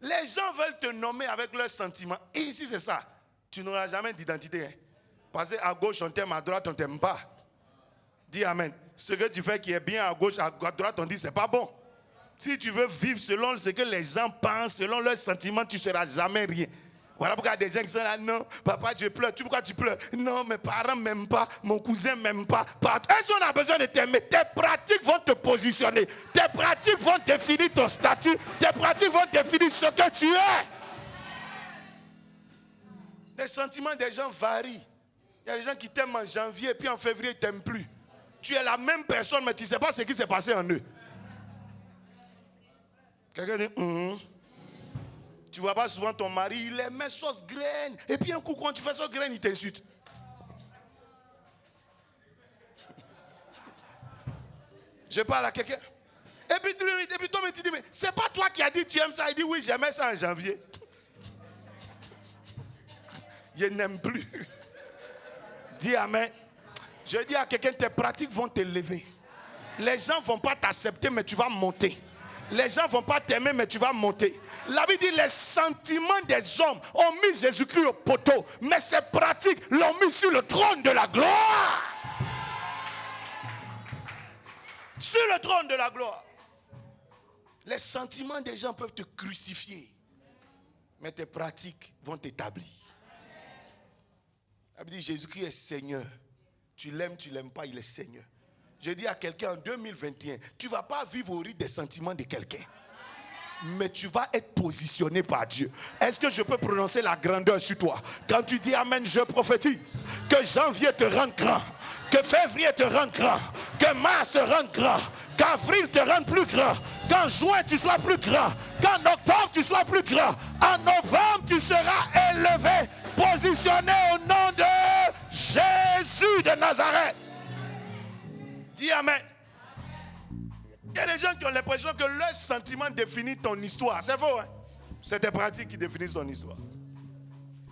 Les gens veulent te nommer avec leurs sentiments. Et ici c'est ça. Tu n'auras jamais d'identité. Hein. Parce qu'à gauche on t'aime, à droite on ne t'aime pas. Dis amen. Ce que tu fais qui est bien à gauche, à droite on dit c'est pas bon. Si tu veux vivre selon ce que les gens pensent, selon leurs sentiments, tu ne seras jamais rien. Voilà pourquoi il y a des gens qui sont là, non, papa, je pleure. Pourquoi tu pleures? Non, mes parents ne m'aiment pas, mon cousin ne m'aime pas. Est-ce qu'on a besoin de t'aimer? Tes pratiques vont te positionner. Tes pratiques vont définir ton statut. Tes pratiques vont définir ce que tu es. Les sentiments des gens varient. Il y a des gens qui t'aiment en janvier et puis en février, ils ne t'aiment plus. Tu es la même personne, mais tu ne sais pas ce qui s'est passé en eux. Quelqu'un dit, Tu vois pas souvent ton mari, il aimait sauce graine. Et puis un coup, quand tu fais sauce graine, il t'insulte. Je parle à quelqu'un. Et puis toi, tu dis, mais c'est pas toi qui as dit tu aimes ça. Il dit, oui, j'aimais ça en janvier. Je n'aime plus. Dis amen. Je dis à quelqu'un, tes pratiques vont t'élever. Les gens ne vont pas t'accepter, mais tu vas monter. Les gens ne vont pas t'aimer, mais tu vas monter. La Bible dit, les sentiments des hommes ont mis Jésus-Christ au poteau, mais ses pratiques l'ont mis sur le trône de la gloire. Sur le trône de la gloire. Les sentiments des gens peuvent te crucifier, mais tes pratiques vont t'établir. La Bible dit, Jésus-Christ est Seigneur. Tu l'aimes, tu ne l'aimes pas, il est Seigneur. Je dis à quelqu'un en 2021, tu ne vas pas vivre au rythme des sentiments de quelqu'un. Mais tu vas être positionné par Dieu. Est-ce que je peux prononcer la grandeur sur toi? Quand tu dis amen, je prophétise que janvier te rende grand, que février te rende grand, que mars te rende grand, qu'avril te rende plus grand, qu'en juin tu sois plus grand, qu'en octobre tu sois plus grand, en novembre tu seras élevé, positionné au nom de Jésus de Nazareth. Dis amen. Il y a des gens qui ont l'impression que leur sentiment définit ton histoire. C'est faux, hein? C'est tes pratiques qui définissent ton histoire.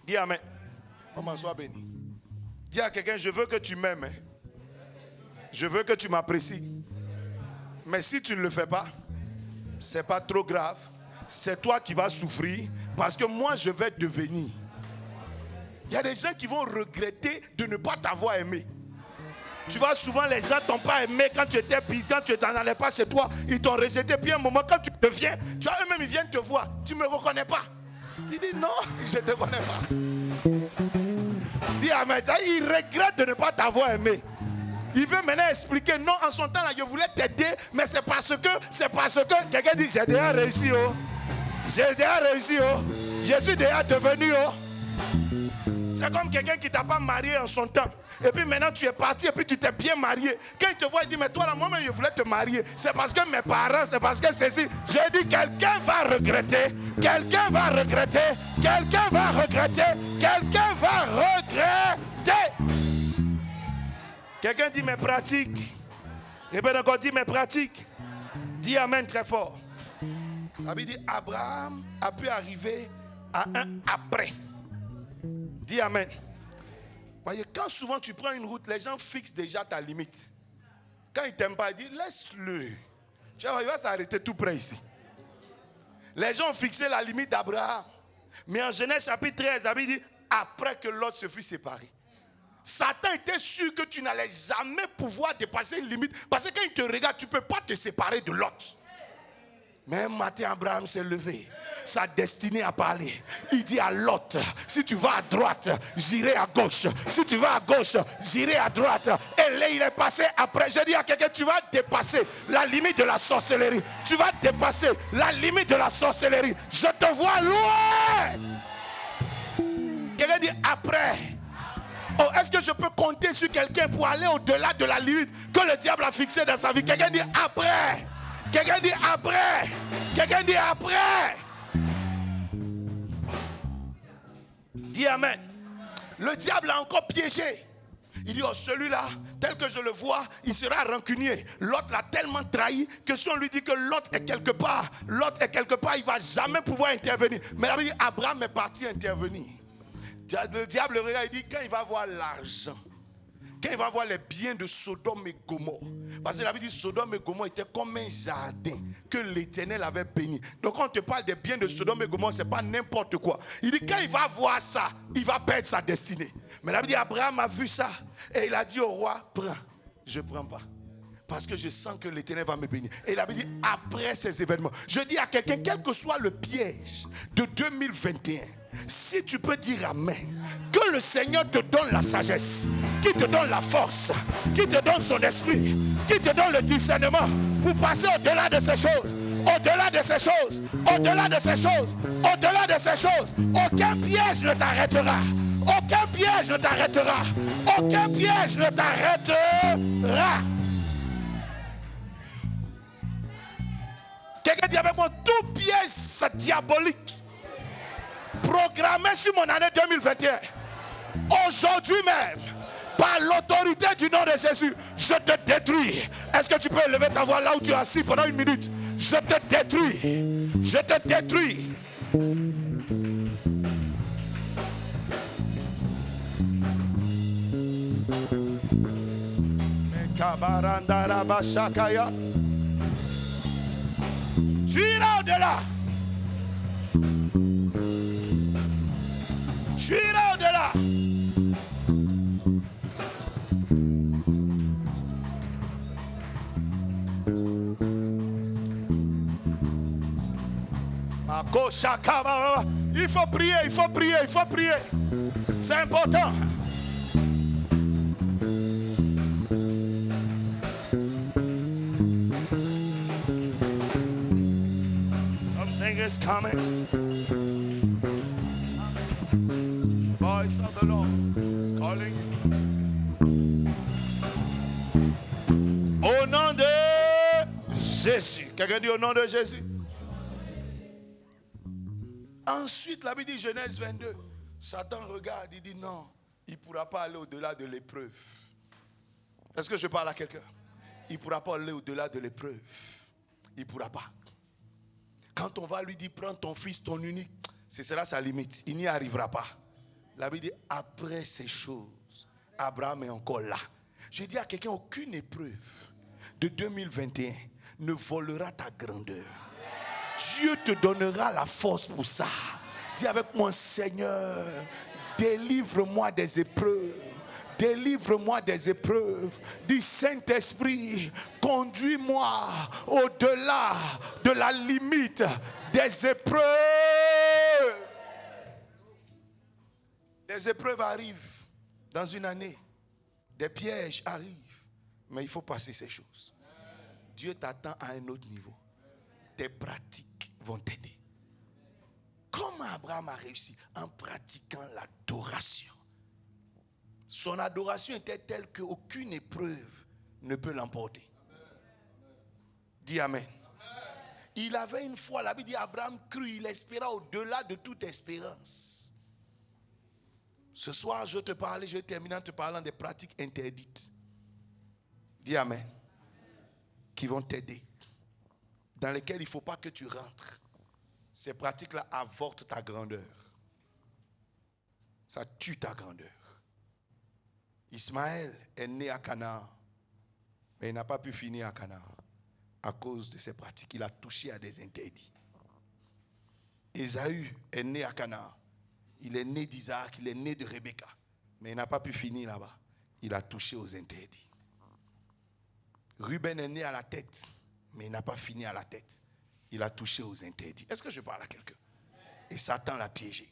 Dis amen. Maman, sois béni. Dis à quelqu'un, je veux que tu m'aimes. Hein? Je veux que tu m'apprécies. Mais si tu ne le fais pas, c'est pas trop grave. C'est toi qui vas souffrir parce que moi, je vais devenir. Il y a des gens qui vont regretter de ne pas t'avoir aimé. Tu vois, souvent les gens t'ont pas aimé quand tu étais pisse, quand tu n'en allais pas chez toi, ils t'ont rejeté. Puis un moment, quand tu deviens, tu vois, eux-mêmes, ils viennent te voir. Tu ne me reconnais pas. Tu dis non, je ne te connais pas. Dis amen. Il regrette de ne pas t'avoir aimé. Il veut maintenant expliquer, non, en son temps, là, je voulais t'aider, mais c'est parce que, quelqu'un dit, j'ai déjà réussi, oh. J'ai déjà réussi, oh. Je suis déjà devenu, oh. C'est comme quelqu'un qui ne t'a pas marié en son temps. Et puis maintenant tu es parti et puis tu t'es bien marié. Quand il te voit, il dit, mais toi là, moi-même je voulais te marier. C'est parce que mes parents, c'est parce que ceci. J'ai dit, quelqu'un va regretter. Quelqu'un va regretter. Quelqu'un va regretter. Quelqu'un va regretter. Quelqu'un dit mes pratiques. Et bien encore dit mes pratiques. Dis amen très fort. La Bible dit, Abraham a pu arriver à un après. Dis amen. Voyez, quand souvent tu prends une route, les gens fixent déjà ta limite. Quand ils ne t'aiment pas, ils disent laisse-le. Tu vois, il va s'arrêter tout près ici. Les gens ont fixé la limite d'Abraham. Mais en Genèse chapitre 13, la Bible dit après que Lot se fut séparé. Satan était sûr que tu n'allais jamais pouvoir dépasser une limite. Parce que quand il te regarde, tu ne peux pas te séparer de Lot. Mais un matin, Abraham s'est levé. Sa destinée a parlé. Il dit à Lot, si tu vas à droite, j'irai à gauche. Si tu vas à gauche, j'irai à droite. Et là, il est passé après. Je dis à quelqu'un, tu vas dépasser la limite de la sorcellerie. Tu vas dépasser la limite de la sorcellerie. Je te vois loin. Quelqu'un dit après. Oh, est-ce que je peux compter sur quelqu'un pour aller au-delà de la limite que le diable a fixée dans sa vie? Quelqu'un dit après. Quelqu'un dit après. Quelqu'un dit après. Dis amen. Le diable a encore piégé. Il dit, oh, celui-là, tel que je le vois, il sera rancunier. L'autre l'a tellement trahi que si on lui dit que l'autre est quelque part, il ne va jamais pouvoir intervenir. Mais là, il dit, Abraham est parti intervenir. Le diable regarde, il dit, quand il va voir l'argent, quand il va voir les biens de Sodome et Gomorrhe, parce que la Bible dit Sodome et Gomorrhe étaient comme un jardin que l'Éternel avait béni. Donc quand on te parle des biens de Sodome et Gomorrhe, ce n'est pas n'importe quoi. Il dit quand il va voir ça, il va perdre sa destinée. Mais la Bible dit Abraham a vu ça et il a dit au roi, prends. Je ne prends pas. Parce que je sens que l'Éternel va me bénir. Et la Bible dit après ces événements, je dis à quelqu'un, quel que soit le piège de 2021, si tu peux dire amen, que le Seigneur te donne la sagesse, qui te donne la force, qui te donne son esprit, qui te donne le discernement pour passer au-delà de ces choses, au-delà de ces choses, au-delà de ces choses, au-delà de ces choses. Aucun piège ne t'arrêtera. Aucun piège ne t'arrêtera. Aucun piège ne t'arrêtera. Quelqu'un dit avec moi, tout piège diabolique programmé sur mon année 2021, aujourd'hui même, par l'autorité du nom de Jésus, je te détruis. Est-ce que tu peux lever ta voix là où tu es assis pendant une minute? Je te détruis. Je te détruis. Tu iras au-delà. Tu iras au-delà. Il faut prier, il faut prier, il faut prier. C'est important. Something is coming. Voice of the Lord is calling. Au nom de Jésus. Quelqu'un dit au nom de Jésus. Ensuite, la Bible dit Genèse 22. Satan regarde, il dit non, il ne pourra pas aller au-delà de l'épreuve. Est-ce que je parle à quelqu'un? Il ne pourra pas aller au-delà de l'épreuve. Il ne pourra pas. Quand on va lui dire prends ton fils, ton unique, ce sera sa limite. Il n'y arrivera pas. La Bible dit après ces choses, Abraham est encore là. Je dis à quelqu'un, aucune épreuve de 2021 ne volera ta grandeur. Dieu te donnera la force pour ça. Dis avec moi, Seigneur, délivre-moi des épreuves. Délivre-moi des épreuves. Dis Saint-Esprit, conduis-moi au-delà de la limite des épreuves. Des épreuves arrivent dans une année. Des pièges arrivent. Mais il faut passer ces choses. Dieu t'attend à un autre niveau. Tes pratiques vont t'aider. Comment Abraham a réussi? En pratiquant l'adoration. Son adoration était telle qu'aucune épreuve ne peut l'emporter. Dis Amen. Il avait une foi, la Bible dit Abraham crut, il espéra au-delà de toute espérance. Ce soir, je vais terminer en te parlant des pratiques interdites. Dis Amen. Qui vont t'aider. Dans lesquelles il ne faut pas que tu rentres. Ces pratiques-là avortent ta grandeur. Ça tue ta grandeur. Ismaël est né à Canaan, mais il n'a pas pu finir à Canaan à cause de ces pratiques. Il a touché à des interdits. Ésaü est né à Canaan. Il est né d'Isaac, il est né de Rebecca, mais il n'a pas pu finir là-bas. Il a touché aux interdits. Ruben est né à la tête, mais il n'a pas fini à la tête. Il a touché aux interdits. Est-ce que je parle à quelqu'un? Et Satan l'a piégé.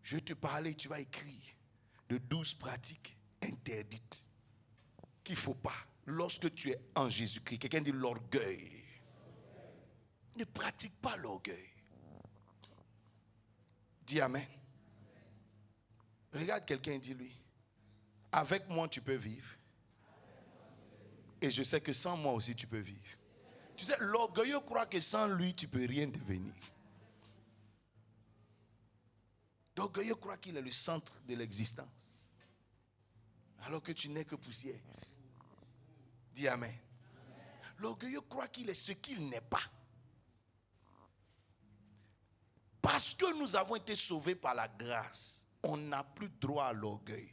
Je vais te parler, tu vas écrire de 12 pratiques interdites qu'il ne faut pas lorsque tu es en Jésus-Christ. Quelqu'un dit l'orgueil. Ne pratique pas l'orgueil. Dis Amen. Regarde quelqu'un et dis-lui, avec moi tu peux vivre. Et je sais que sans moi aussi tu peux vivre. Tu sais, l'orgueilleux croit que sans lui tu ne peux rien devenir. L'orgueilleux croit qu'il est le centre de l'existence. Alors que tu n'es que poussière. Dis Amen. L'orgueilleux croit qu'il est ce qu'il n'est pas. Parce que nous avons été sauvés par la grâce, on n'a plus droit à l'orgueil.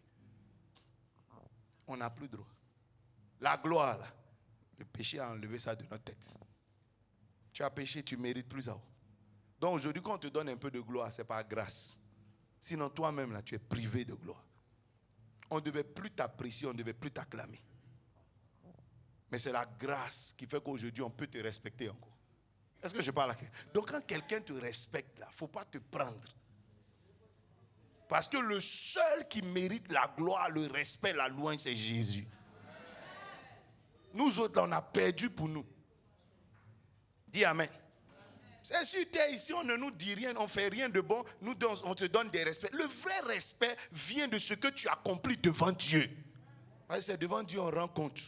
On n'a plus droit. La gloire, là, le péché a enlevé ça de notre tête. Tu as péché, tu mérites plus haut. Donc aujourd'hui, quand on te donne un peu de gloire, c'est par grâce. Sinon, toi-même, là, tu es privé de gloire. On ne devait plus t'apprécier, on ne devait plus t'acclamer. Mais c'est la grâce qui fait qu'aujourd'hui, on peut te respecter encore. Est-ce que je parle à quelqu'un? Donc quand quelqu'un te respecte, il ne faut pas te prendre. Parce que le seul qui mérite la gloire, le respect, la louange, c'est Jésus. Nous autres, là, on a perdu pour nous. Dis Amen. C'est sûr, tu es ici, on ne nous dit rien, on ne fait rien de bon, on te donne des respects. Le vrai respect vient de ce que tu accomplis devant Dieu. C'est devant Dieu on rend compte.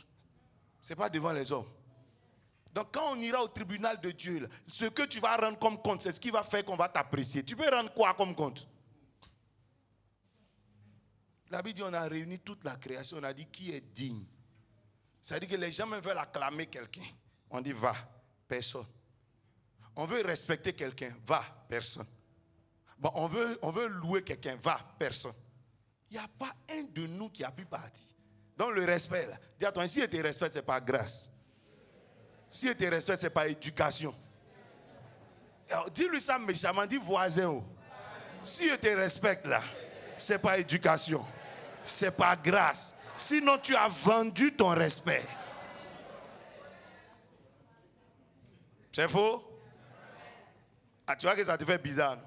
Ce n'est pas devant les hommes. Donc quand on ira au tribunal de Dieu, là, ce que tu vas rendre comme compte, c'est ce qui va faire qu'on va t'apprécier. Tu peux rendre quoi comme compte? La Bible dit on a réuni toute la création, on a dit qui est digne. Ça veut dire que les gens même veulent acclamer quelqu'un. On dit va, personne. On veut respecter quelqu'un, va, personne. Bon, on veut louer quelqu'un, va, personne. Il n'y a pas un de nous qui a pu partir. Donc le respect, là, dis à toi, si il te respecte, ce n'est pas grâce. Si il te respecte, ce n'est pas éducation. Alors, dis-lui ça méchamment, dis voisin. Oh. Si il te respecte là, ce n'est pas éducation. Ce n'est pas grâce. Sinon tu as vendu ton respect. C'est faux? Ah, tu vois que ça te fait bizarre. Non?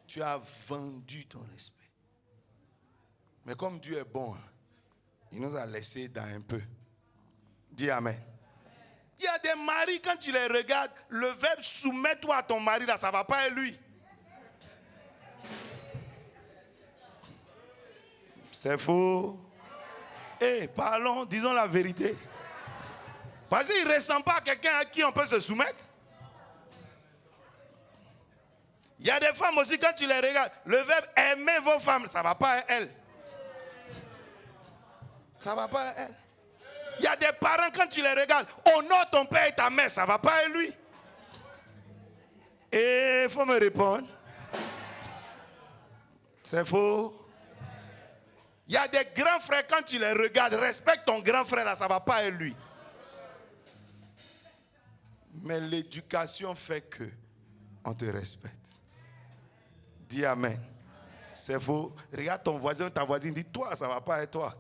Tu as vendu ton respect. Mais comme Dieu est bon, il nous a laissé dans un peu. Dis amen. Il y a des maris, quand tu les regardes, le verbe soumets-toi à ton mari, là, ça ne va pas à lui. C'est faux. Parlons, disons la vérité. Parce qu'il ne ressemble pas à quelqu'un à qui on peut se soumettre. Il y a des femmes aussi, quand tu les regardes, le verbe aimer vos femmes, ça ne va pas à elles. Ça ne va pas à elles. Il y a des parents, quand tu les regardes, honore ton père et ta mère, ça ne va pas à lui. Et il faut me répondre. C'est faux. Il y a des grands frères, quand tu les regardes, respecte ton grand frère, là, ça ne va pas à lui. Mais l'éducation fait que on te respecte. Dis amen. C'est faux. Regarde ton voisin, ta voisine, dis toi, ça ne va pas à toi.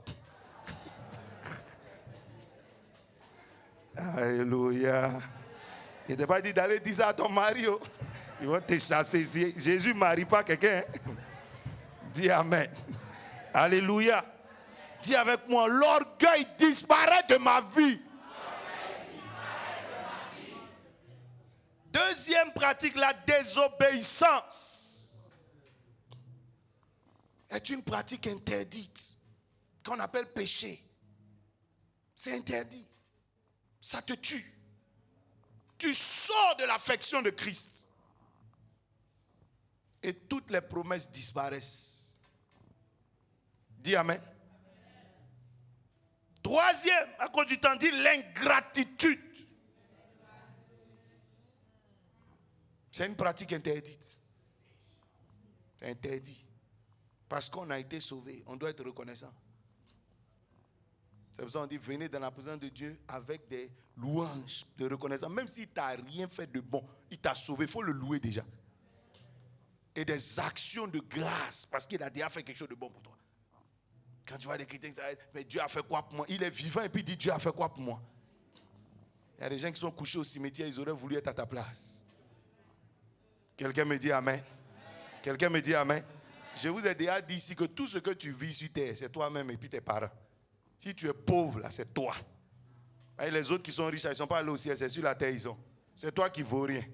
Alléluia. Il ne t'a pas dit d'aller dire ça à ton mari. Oh. Ils vont te chasser. Jésus ne marie pas quelqu'un. Dis amen. Alléluia. Dis avec moi, l'orgueil disparaît de ma vie. Deuxième pratique, la désobéissance est une pratique interdite qu'on appelle péché. C'est interdit. Ça te tue. Tu sors de l'affection de Christ. Et toutes les promesses disparaissent. Dis amen. Troisième, à cause du temps, dit l'ingratitude. C'est une pratique interdite. C'est interdit. Parce qu'on a été sauvé, on doit être reconnaissant. C'est pour ça qu'on dit, venez dans la présence de Dieu avec des louanges de reconnaissance. Même s'il ne t'a rien fait de bon, il t'a sauvé, il faut le louer déjà. Et des actions de grâce, parce qu'il a déjà fait quelque chose de bon pour toi. Quand tu vois des chrétiens, mais Dieu a fait quoi pour moi? Il est vivant et puis il dit, Dieu a fait quoi pour moi? Il y a des gens qui sont couchés au cimetière, ils auraient voulu être à ta place. Quelqu'un me dit amen. Quelqu'un me dit amen. Je vous ai déjà dit ici que tout ce que tu vis sur terre, c'est toi-même et puis tes parents. Si tu es pauvre, là, c'est toi. Et les autres qui sont riches, ils ne sont pas allés au ciel, c'est sur la terre, ils sont. C'est toi qui ne vaux rien.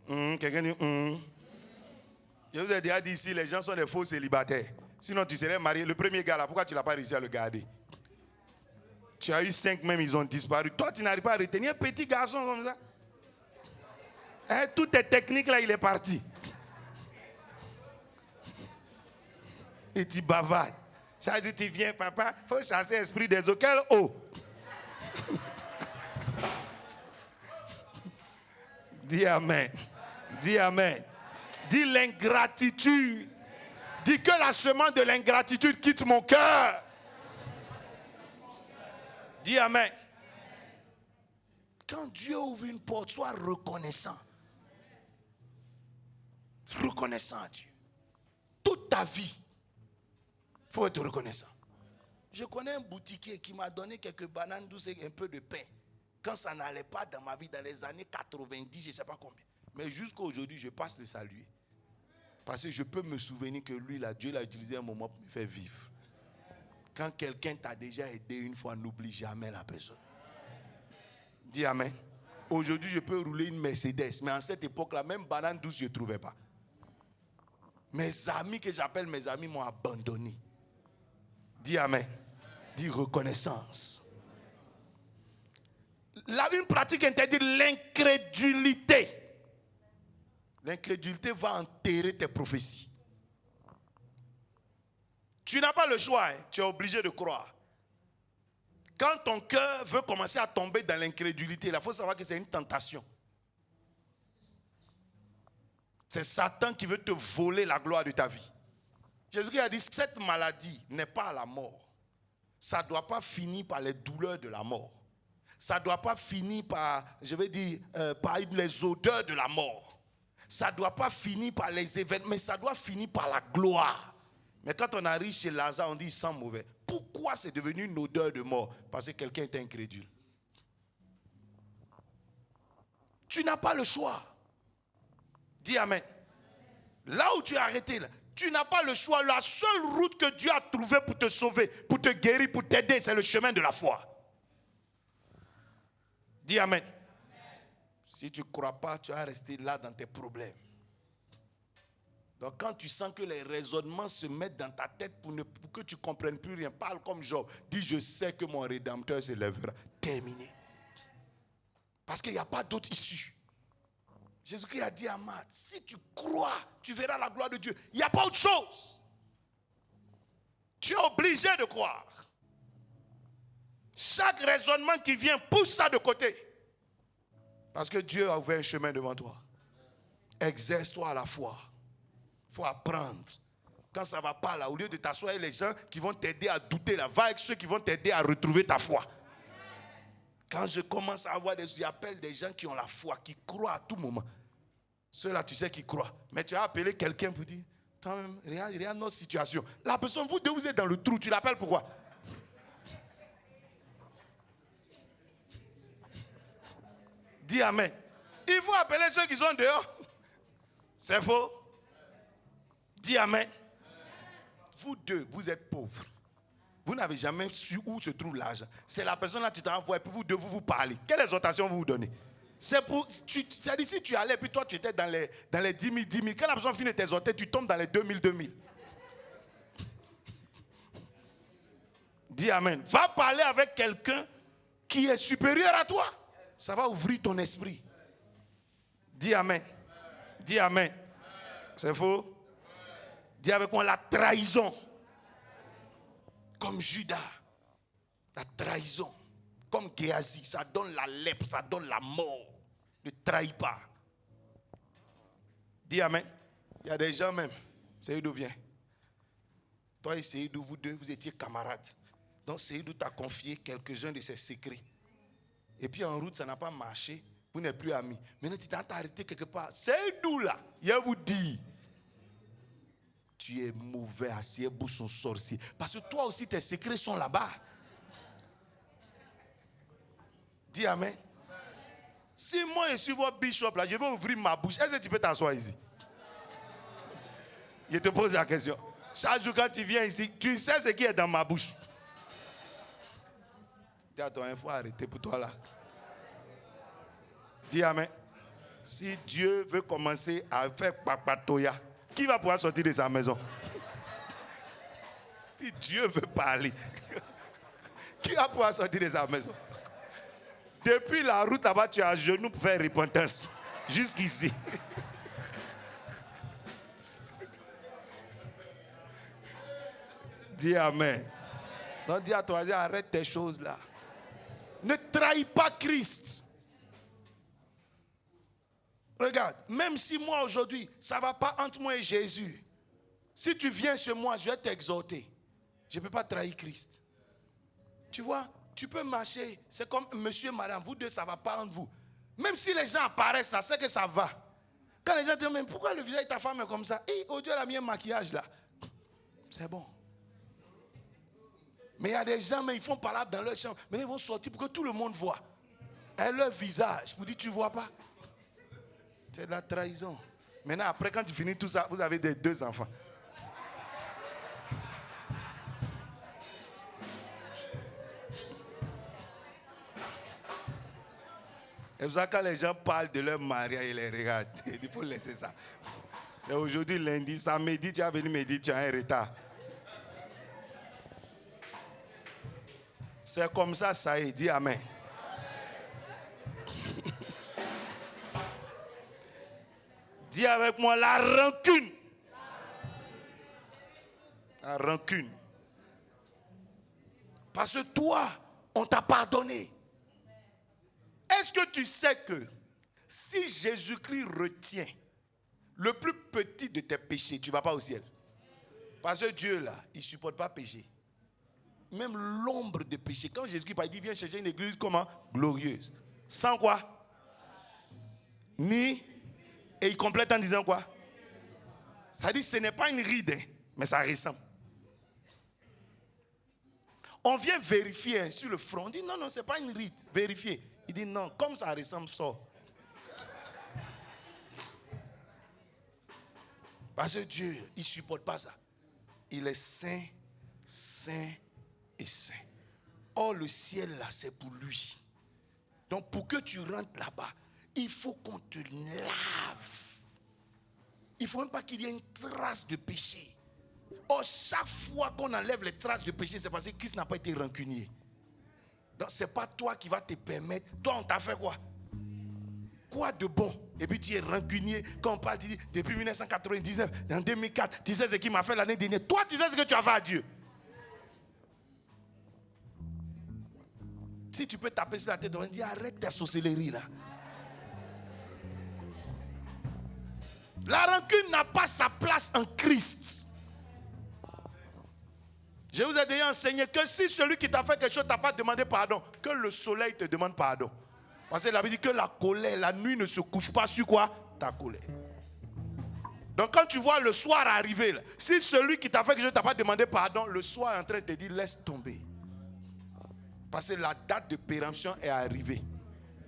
Quelqu'un dit Je vous ai déjà dit ici, les gens sont des faux célibataires. Sinon, tu serais marié. Le premier gars là, pourquoi tu n'as pas réussi à le garder? Tu as eu 5 même, ils ont disparu. Toi, tu n'arrives pas à retenir un petit garçon comme ça. Toutes tes techniques là, il est parti. Et tu bavardes. Chaque jour, tu viens, papa, il faut chasser l'esprit des eaux. Quelle eau? Dis amen. Dis amen. Dis l'ingratitude. Dis que la semence de l'ingratitude quitte mon cœur. Dis amen. Quand Dieu ouvre une porte, sois reconnaissant. Reconnaissant à Dieu. Toute ta vie, il faut être reconnaissant. Je connais un boutiquier qui m'a donné quelques bananes douces et un peu de pain. Quand ça n'allait pas dans ma vie, dans les années 90, je ne sais pas combien. Mais jusqu'à aujourd'hui, je passe le saluer. Parce que je peux me souvenir que lui, là, Dieu l'a utilisé un moment pour me faire vivre. Quand quelqu'un t'a déjà aidé une fois, n'oublie jamais la personne. Dis amen. Aujourd'hui, je peux rouler une Mercedes. Mais en cette époque-là, même banane douce, je ne trouvais pas. Mes amis que j'appelle mes amis m'ont abandonné. Dis amen. Dis reconnaissance. Là, une pratique interdite, l'incrédulité. L'incrédulité va enterrer tes prophéties. Tu n'as pas le choix, hein. Tu es obligé de croire. Quand ton cœur veut commencer à tomber dans l'incrédulité, il faut savoir que c'est une tentation. C'est Satan qui veut te voler la gloire de ta vie. Jésus a dit, cette maladie n'est pas à la mort. Ça ne doit pas finir par les douleurs de la mort. Ça ne doit pas finir par, par les odeurs de la mort. Ça ne doit pas finir par les événements, mais ça doit finir par la gloire. Mais quand on arrive chez Lazare, on dit, il sent mauvais. Pourquoi c'est devenu une odeur de mort? Parce que quelqu'un était incrédule. Tu n'as pas le choix. Dis amen. Là où tu es arrêté, là, tu n'as pas le choix. La seule route que Dieu a trouvée pour te sauver, pour te guérir, pour t'aider, c'est le chemin de la foi. Dis amen. Si tu ne crois pas, tu vas rester là dans tes problèmes. Donc quand tu sens que les raisonnements se mettent dans ta tête pour que tu ne comprennes plus rien, parle comme Job. Dis, je sais que mon Rédempteur se lèvera. Terminé. Parce qu'il n'y a pas d'autre issue. Jésus-Christ a dit à Marthe, si tu crois, tu verras la gloire de Dieu. Il n'y a pas autre chose. Tu es obligé de croire. Chaque raisonnement qui vient, pousse ça de côté. Parce que Dieu a ouvert un chemin devant toi. Exerce-toi à la foi. Il faut apprendre. Quand ça ne va pas là, au lieu de t'asseoir avec les gens qui vont t'aider à douter, là, va avec ceux qui vont t'aider à retrouver ta foi. Quand je commence à avoir j'appelle des gens qui ont la foi, qui croient à tout moment. Ceux-là, tu sais qui croient. Mais tu as appelé quelqu'un pour dire, toi-même, regarde notre situation. La personne, vous deux, vous êtes dans le trou, tu l'appelles pourquoi? Dis amen. Il faut appeler ceux qui sont dehors. C'est faux. Dis amen. Vous deux, vous êtes pauvres. Vous n'avez jamais su où se trouve l'argent. C'est la personne là qui t'envoie et puis vous deux, vous parlez. Quelle exhortation vous vous donnez? C'est pour, c'est-à-dire si tu allais et puis toi tu étais dans les 10 000. Quand la personne finit de t'exhorter, tu tombes dans les 2 000. Dis amen. Va parler avec quelqu'un qui est supérieur à toi. Ça va ouvrir ton esprit. Dis amen. Dis amen. C'est faux? Dis avec moi la trahison. Comme Judas. La trahison. Comme Géasi. Ça donne la lèpre, ça donne la mort. Ne trahis pas. Dis amen. Il y a des gens même. Seydou vient. Toi et Seydou, vous deux, vous étiez camarades. Donc Seydou t'a confié quelques-uns de ses secrets. Et puis en route, ça n'a pas marché. Vous n'êtes plus amis. Maintenant, tu t'as arrêté quelque part. Seydou là, il vous dit. Tu es mauvais à Siebou, son sorcier. Parce que toi aussi, tes secrets sont là-bas. Dis amen. Si moi je suis votre bishop là, je vais ouvrir ma bouche. Est-ce que tu peux t'asseoir ici? Je te pose la question. Chaque jour quand tu viens ici, tu sais ce qui est dans ma bouche. Dis à toi, il faut arrêter pour toi là. Dis amen. Si Dieu veut commencer à faire papatoya, qui va pouvoir sortir de sa maison? Si Dieu veut parler, qui va pouvoir sortir de sa maison? Depuis la route là-bas, tu es à genoux pour faire repentance. Jusqu'ici. Dis amen. Donc dis à toi, arrête tes choses là. Ne trahis pas Christ. Regarde, même si moi aujourd'hui, ça ne va pas entre moi et Jésus. Si tu viens chez moi, je vais t'exhorter. Je ne peux pas trahir Christ. Tu vois, tu peux marcher. C'est comme monsieur, madame, vous deux, ça ne va pas entre vous. Même si les gens apparaissent, ça c'est que ça va. Quand les gens disent, mais pourquoi le visage de ta femme est comme ça? Oh Dieu, elle a mis un maquillage là. C'est bon. Mais il y a des gens, mais ils font parler dans leur chambre. Mais ils vont sortir pour que tout le monde voit. Et leur visage, vous dites, tu ne vois pas? C'est de la trahison. Maintenant, après, quand tu finis tout ça, vous avez deux enfants. Et vous savez, quand les gens parlent de leur mariage, ils les regardent. Il faut laisser ça. C'est aujourd'hui lundi, samedi, tu as venu me dire tu as un retard. C'est comme ça, ça est. Dis amen. Dis avec moi la rancune. La rancune. Parce que toi, on t'a pardonné. Est-ce que tu sais que si Jésus-Christ retient le plus petit de tes péchés, tu ne vas pas au ciel? Parce que Dieu, là, il ne supporte pas péché. Même l'ombre de péché. Quand Jésus-Christ il dit, viens chercher une église comment? Glorieuse. Sans quoi? Ni. Et il complète en disant quoi? Ça dit, ce n'est pas une ride, hein, mais ça ressemble. On vient vérifier sur le front. On dit, non, non, ce n'est pas une ride. Vérifier. Il dit, non, comme ça ressemble, sort. Parce que Dieu, il ne supporte pas ça. Il est saint, saint et saint. Or, le ciel, là, c'est pour lui. Donc, pour que tu rentres là-bas, il faut qu'on te lave. Il ne faut même pas qu'il y ait une trace de péché. Or, chaque fois qu'on enlève les traces de péché, c'est parce que Christ n'a pas été rancunier. Donc, ce n'est pas toi qui vas te permettre. Toi, on t'a fait quoi? Quoi de bon? Et puis tu es rancunier. Quand on parle depuis 1999, en 2004, tu sais ce qu'il m'a fait l'année dernière. Toi, tu sais ce que tu as fait à Dieu. Si tu peux taper sur la tête, on va dire arrête ta sorcellerie là. La rancune n'a pas sa place en Christ. Je vous ai déjà enseigné que si celui qui t'a fait quelque chose t'a pas demandé pardon, que le soleil te demande pardon. Parce que la Bible dit que la colère, la nuit ne se couche pas sur quoi? Ta colère. Donc quand tu vois le soir arriver, là, si celui qui t'a fait quelque chose t'a pas demandé pardon, le soir est en train de te dire laisse tomber. Parce que la date de péremption est arrivée.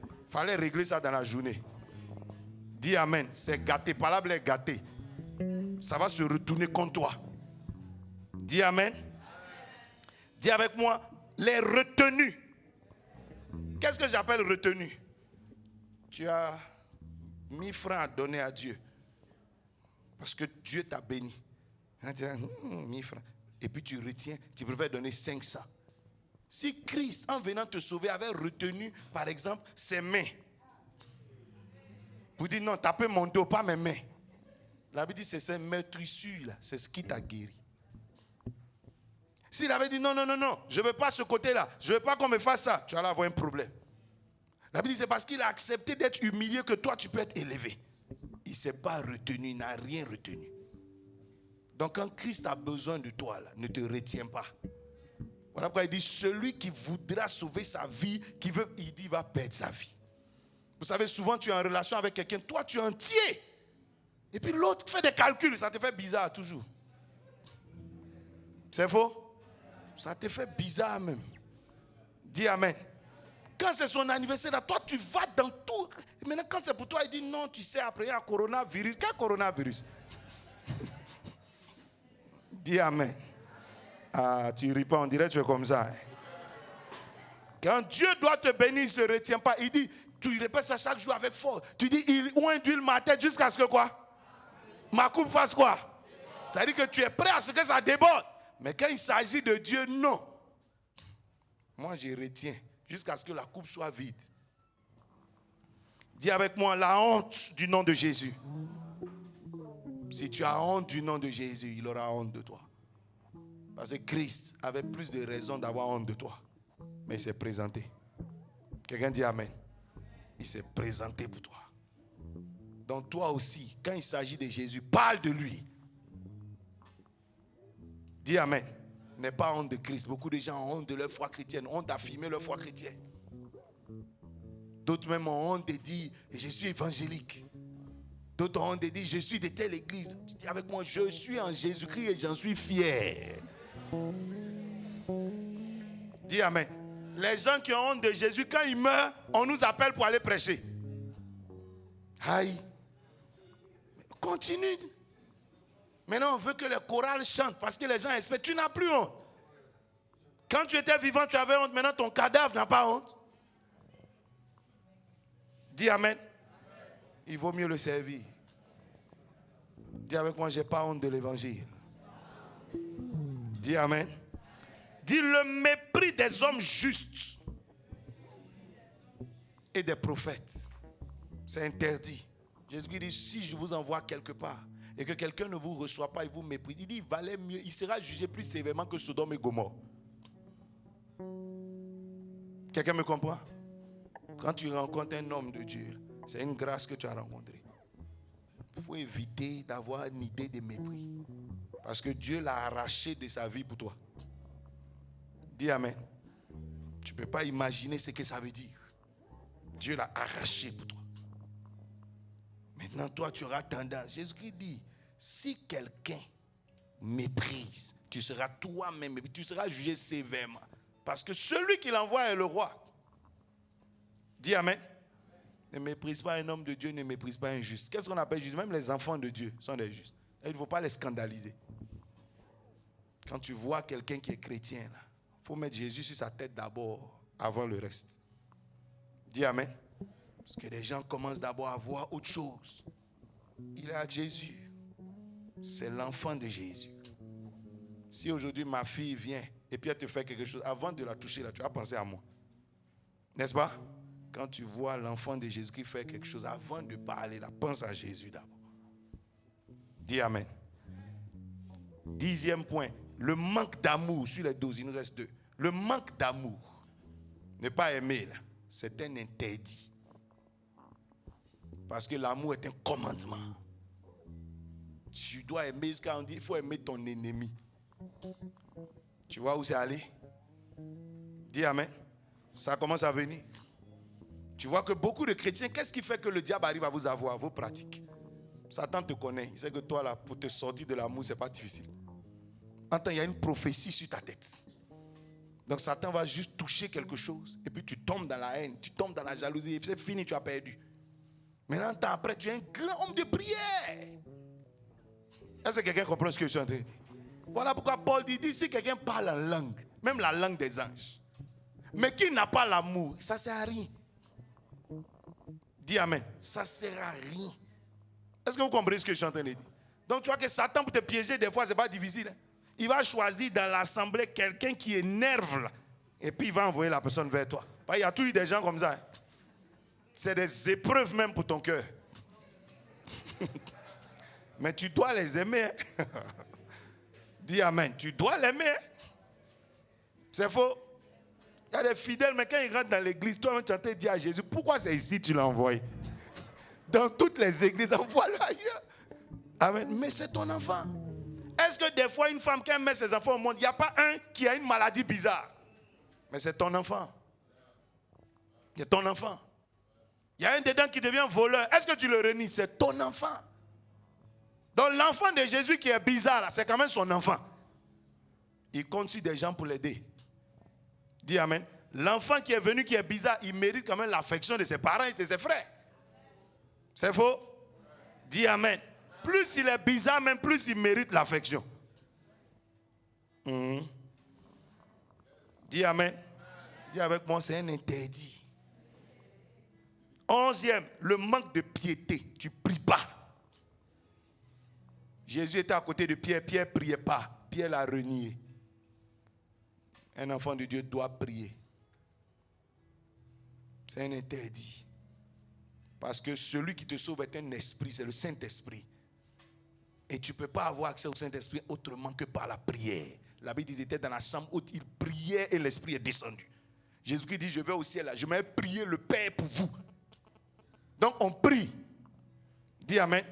Il fallait régler ça dans la journée. Dis amen. C'est gâté. Parable est gâté. Ça va se retourner contre toi. Dis amen. Dis avec moi, les retenues. Qu'est-ce que j'appelle retenue? Tu as 1000 francs à donner à Dieu. Parce que Dieu t'a béni. 1000 francs. Et puis tu retiens, tu préfères donner 500. Si Christ, en venant te sauver, avait retenu, par exemple, ses mains. Pour dire non, tapez mon dos, pas mes mains. La Bible dit c'est ces meurtrissures là, c'est ce qui t'a guéri. S'il avait dit non, non, non, non, je ne veux pas ce côté-là, je ne veux pas qu'on me fasse ça, tu allais avoir un problème. La Bible dit c'est parce qu'il a accepté d'être humilié que toi tu peux être élevé. Il ne s'est pas retenu, il n'a rien retenu. Donc quand Christ a besoin de toi, là, ne te retiens pas. Voilà pourquoi il dit celui qui voudra sauver sa vie, il dit il va perdre sa vie. Vous savez, souvent tu es en relation avec quelqu'un, toi tu es entier. Et puis l'autre fait des calculs, ça te fait bizarre toujours. C'est faux? Ça te fait bizarre même. Dis amen. Quand c'est son anniversaire, là, toi tu vas dans tout. Maintenant quand c'est pour toi, il dit non, tu sais, après il y a un coronavirus. Quel coronavirus? Dis amen. Ah, tu ris pas, on dirait que tu es comme ça. Hein. Quand Dieu doit te bénir, il ne se retient pas. Il dit, tu répètes ça chaque jour avec force. Tu dis, il induit ma tête jusqu'à ce que quoi? Ma coupe fasse quoi? C'est-à-dire que tu es prêt à ce que ça déborde. Mais quand il s'agit de Dieu, non. Moi, je retiens jusqu'à ce que la coupe soit vide. Dis avec moi, la honte du nom de Jésus. Si tu as honte du nom de Jésus, il aura honte de toi. Parce que Christ avait plus de raisons d'avoir honte de toi. Mais il s'est présenté. Quelqu'un dit amen. Il s'est présenté pour toi. Donc toi aussi, quand il s'agit de Jésus, parle de lui. Dis amen. N'aie pas honte de Christ. Beaucoup de gens ont honte de leur foi chrétienne, honte d'affirmer leur foi chrétienne. D'autres même ont honte de dire, je suis évangélique. D'autres ont honte de dire, je suis de telle église. Tu dis avec moi, je suis en Jésus-Christ et j'en suis fier. Dis amen. Les gens qui ont honte de Jésus, quand ils meurent, on nous appelle pour aller prêcher. Aïe. Continue. Maintenant, on veut que les chorales chantent parce que les gens espèrent. Tu n'as plus honte. Quand tu étais vivant, tu avais honte. Maintenant, ton cadavre n'a pas honte. Dis amen. Il vaut mieux le servir. Dis avec moi, je n'ai pas honte de l'évangile. Dis amen. Dis le mépris des hommes justes et des prophètes. C'est interdit. Jésus dit, si je vous envoie quelque part et que quelqu'un ne vous reçoit pas et vous méprise, il dit, il valait mieux, il sera jugé plus sévèrement que Sodome et Gomorrhe. Quelqu'un me comprend? Quand tu rencontres un homme de Dieu, c'est une grâce que tu as rencontré. Il faut éviter d'avoir une idée de mépris. Parce que Dieu l'a arraché de sa vie pour toi. Dis Amen. Tu ne peux pas imaginer ce que ça veut dire. Dieu l'a arraché pour toi. Maintenant, toi, tu auras tendance. Jésus-Christ dit, si quelqu'un méprise, tu seras toi-même, tu seras jugé sévèrement. Parce que celui qui l'envoie est le roi. Dis Amen. Ne méprise pas un homme de Dieu, ne méprise pas un juste. Qu'est-ce qu'on appelle juste? Même les enfants de Dieu sont des justes. Il ne faut pas les scandaliser. Quand tu vois quelqu'un qui est chrétien, il faut mettre Jésus sur sa tête d'abord, avant le reste. Dis Amen. Parce que les gens commencent d'abord à voir autre chose. Il est avec Jésus. C'est l'enfant de Jésus. Si aujourd'hui ma fille vient et puis elle te fait quelque chose, avant de la toucher, là, tu vas penser à moi. N'est-ce pas? Quand tu vois l'enfant de Jésus qui fait quelque chose, avant de parler, là, pense à Jésus d'abord. Dis Amen. 10e point, le manque d'amour sur les 12, il nous reste 2. Le manque d'amour, ne pas aimer, là, c'est un interdit. Parce que l'amour est un commandement. Tu dois aimer, ce qu'on dit, il faut aimer ton ennemi. Tu vois où c'est allé? Dis Amen. Ça commence à venir. Tu vois que beaucoup de chrétiens, qu'est-ce qui fait que le diable arrive à vous avoir? Vos pratiques. Satan te connaît. Il sait que toi, là, pour te sortir de l'amour, ce n'est pas difficile. Entends, il y a une prophétie sur ta tête. Donc Satan va juste toucher quelque chose. Et puis tu tombes dans la haine, tu tombes dans la jalousie. Et puis c'est fini, tu as perdu. Maintenant, temps après, tu es un grand homme de prière. Est-ce que quelqu'un comprend ce que je suis en train de dire? Voilà pourquoi Paul dit, si quelqu'un parle en langue, même la langue des anges, mais qui n'a pas l'amour, ça ne sert à rien. Dis Amen. Ça ne sert à rien. Est-ce que vous comprenez ce que je suis en train de dire? Donc tu vois que Satan, pour te piéger, des fois, ce n'est pas difficile. Hein? Il va choisir dans l'assemblée quelqu'un qui énerve. Là, et puis il va envoyer la personne vers toi. Il y a toujours des gens comme ça. Hein? C'est des épreuves même pour ton cœur. Mais tu dois les aimer. Hein? Dis Amen. Tu dois l'aimer. Hein? C'est faux. Il y a des fidèles, mais quand ils rentrent dans l'église, toi-même tu as dit à Jésus, pourquoi c'est ici que tu l'as envoyé? Dans toutes les églises, envoie-le ailleurs. Amen. Mais c'est ton enfant. Est-ce que des fois, une femme, quand elle met ses enfants au monde, il n'y a pas un qui a une maladie bizarre? Mais c'est ton enfant. C'est ton enfant. Il y a un dedans qui devient voleur. Est-ce que tu le renies? C'est ton enfant. Donc l'enfant de Jésus qui est bizarre, c'est quand même son enfant. Il compte sur des gens pour l'aider. Dis Amen. L'enfant qui est venu, qui est bizarre, il mérite quand même l'affection de ses parents et de ses frères. C'est faux? Dis Amen. Plus il est bizarre, même plus il mérite l'affection. Dis Amen. Dis avec moi, c'est un interdit. 11e, le manque de piété. Tu ne pries pas. Jésus était à côté de Pierre. Pierre ne priait pas. Pierre l'a renié. Un enfant de Dieu doit prier. C'est un interdit. Parce que celui qui te sauve est un esprit, c'est le Saint-Esprit. Et tu ne peux pas avoir accès au Saint-Esprit autrement que par la prière. La Bible dit qu'ils étaient dans la chambre haute, ils priaient et l'Esprit est descendu. Jésus-Christ dit, je vais au ciel, là, je vais prier le Père pour vous. Donc on prie. Dis Amen.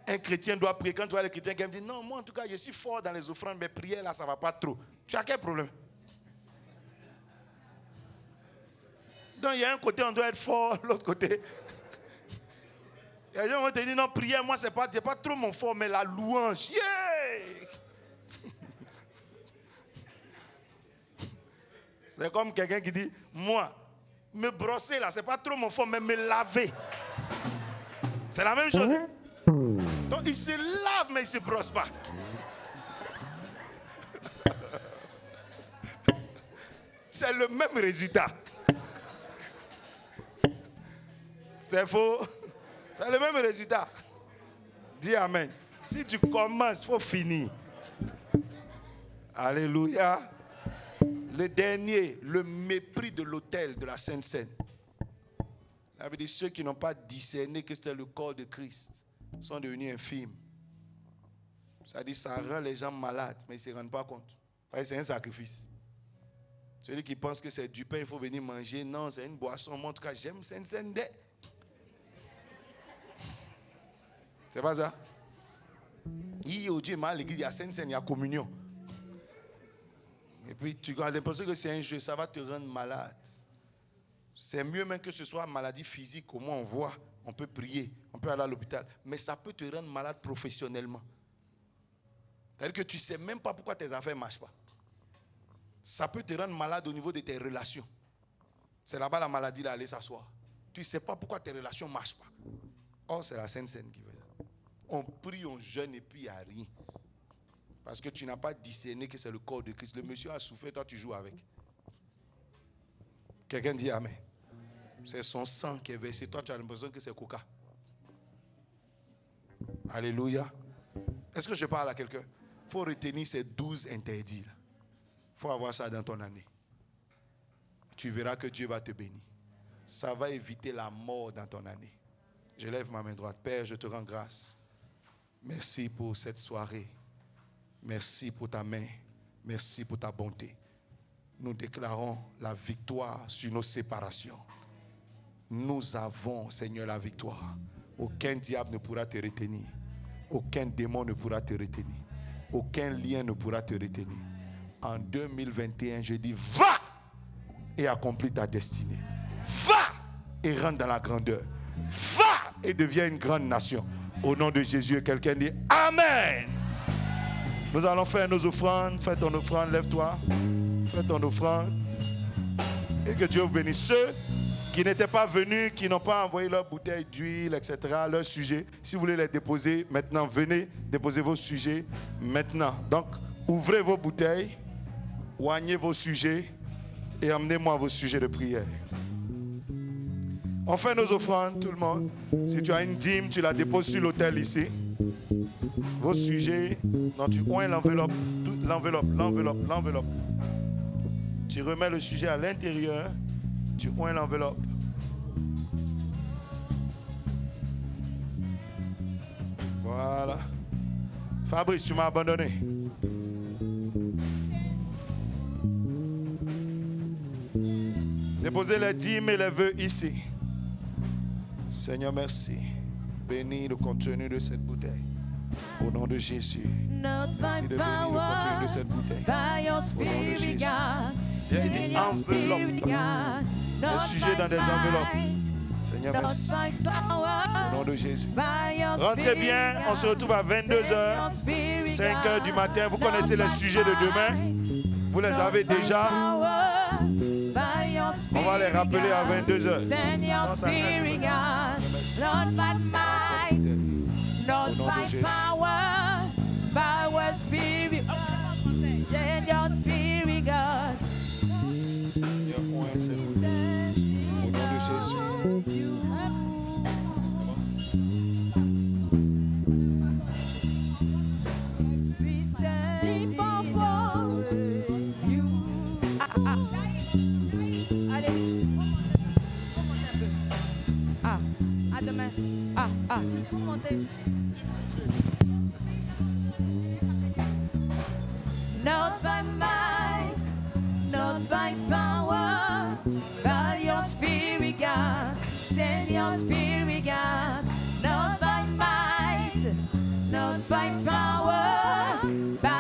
Un chrétien doit prier. Quand tu vois les chrétiens qui me disent, non, moi en tout cas, je suis fort dans les offrandes, mais prier là, ça ne va pas trop. Tu as quel problème? Donc il y a un côté, on doit être fort, l'autre côté. Les gens vont te dire, non, prière, moi, c'est pas trop mon fort, mais la louange. Yeah! C'est comme quelqu'un qui dit, moi, me brosser là, c'est pas trop mon fort, mais me laver. C'est la même chose. Donc il se lave, mais il ne se brosse pas. C'est le même résultat. C'est faux. C'est le même résultat. Dis Amen. Si tu commences, il faut finir. Alléluia. Le dernier, le mépris de l'autel de la Sainte Seine. Ça veut dire ceux qui n'ont pas discerné que c'était le corps de Christ sont devenus infimes. C'est-à-dire ça rend les gens malades, mais ils ne se rendent pas compte. Parce que c'est un sacrifice. Celui qui pense que c'est du pain, il faut venir manger. Non, c'est une boisson. Moi, en tout cas, j'aime Saint-Sende. C'est pas ça? Aujourd'hui, à l'église, il y a Saint-Sende, il y a communion. Et puis, tu as l'impression que c'est un jeu, ça va te rendre malade. C'est mieux même que ce soit maladie physique, au moins on voit, on peut prier, on peut aller à l'hôpital. Mais ça peut te rendre malade professionnellement. C'est-à-dire que tu ne sais même pas pourquoi tes affaires ne marchent pas. Ça peut te rendre malade au niveau de tes relations. C'est là-bas la maladie d'aller s'asseoir. Tu ne sais pas pourquoi tes relations ne marchent pas. Or, c'est la Sainte Seine qui fait ça. On prie, on jeûne et puis il n'y a rien. Parce que tu n'as pas discerné que c'est le corps de Christ. Le monsieur a souffert, toi tu joues avec. Quelqu'un dit Amen. C'est son sang qui est versé. Toi tu as l'impression que c'est coca. Alléluia. Est-ce que je parle à quelqu'un? Il faut retenir ces 12 interdits. Il faut avoir ça dans ton année. Tu verras que Dieu va te bénir. Ça va éviter la mort dans ton année. Je lève ma main droite. Père, je te rends grâce. Merci pour cette soirée. Merci pour ta main. Merci pour ta bonté. Nous déclarons la victoire sur nos séparations. Nous avons, Seigneur, la victoire. Aucun diable ne pourra te retenir. Aucun démon ne pourra te retenir. Aucun lien ne pourra te retenir. En 2021, je dis, va et accomplis ta destinée. Va et rentre dans la grandeur. Va et deviens une grande nation. Au nom de Jésus, quelqu'un dit Amen. Nous allons faire nos offrandes. Fais ton offrande, lève-toi. Fais ton offrande. Et que Dieu vous bénisse. Ceux qui n'étaient pas venus, qui n'ont pas envoyé leur bouteille d'huile, etc., leur sujet, si vous voulez les déposer, maintenant, venez déposer vos sujets maintenant. Donc, ouvrez vos bouteilles, oignez vos sujets et emmenez-moi vos sujets de prière. On fait nos offrandes, tout le monde. Si tu as une dîme, tu la déposes sur l'autel ici. Vos sujets, non, tu oins l'enveloppe. Tu remets le sujet à l'intérieur. Tu oins l'enveloppe. Voilà. Fabrice, tu m'as abandonné. Déposez les dîmes et les vœux ici. Seigneur, merci. Bénis le contenu de cette bouteille. Au nom de Jésus. Merci de bénir le contenu de cette bouteille. Au nom de Jésus. Il y a des enveloppes. Des sujets dans des enveloppes. Seigneur, merci. Au nom de Jésus. Rentrez bien. On se retrouve à 22h, 5h du matin. Vous connaissez les sujets de demain. Vous les avez déjà. On va les rappeler à 22h. Not by power, by your spirit. Send your spirit, God. Au nom de Jésus. Allez. À demain. Montez. Not by might, not by power, by your spirit, God. Send your spirit, God. Not by might, not by power, by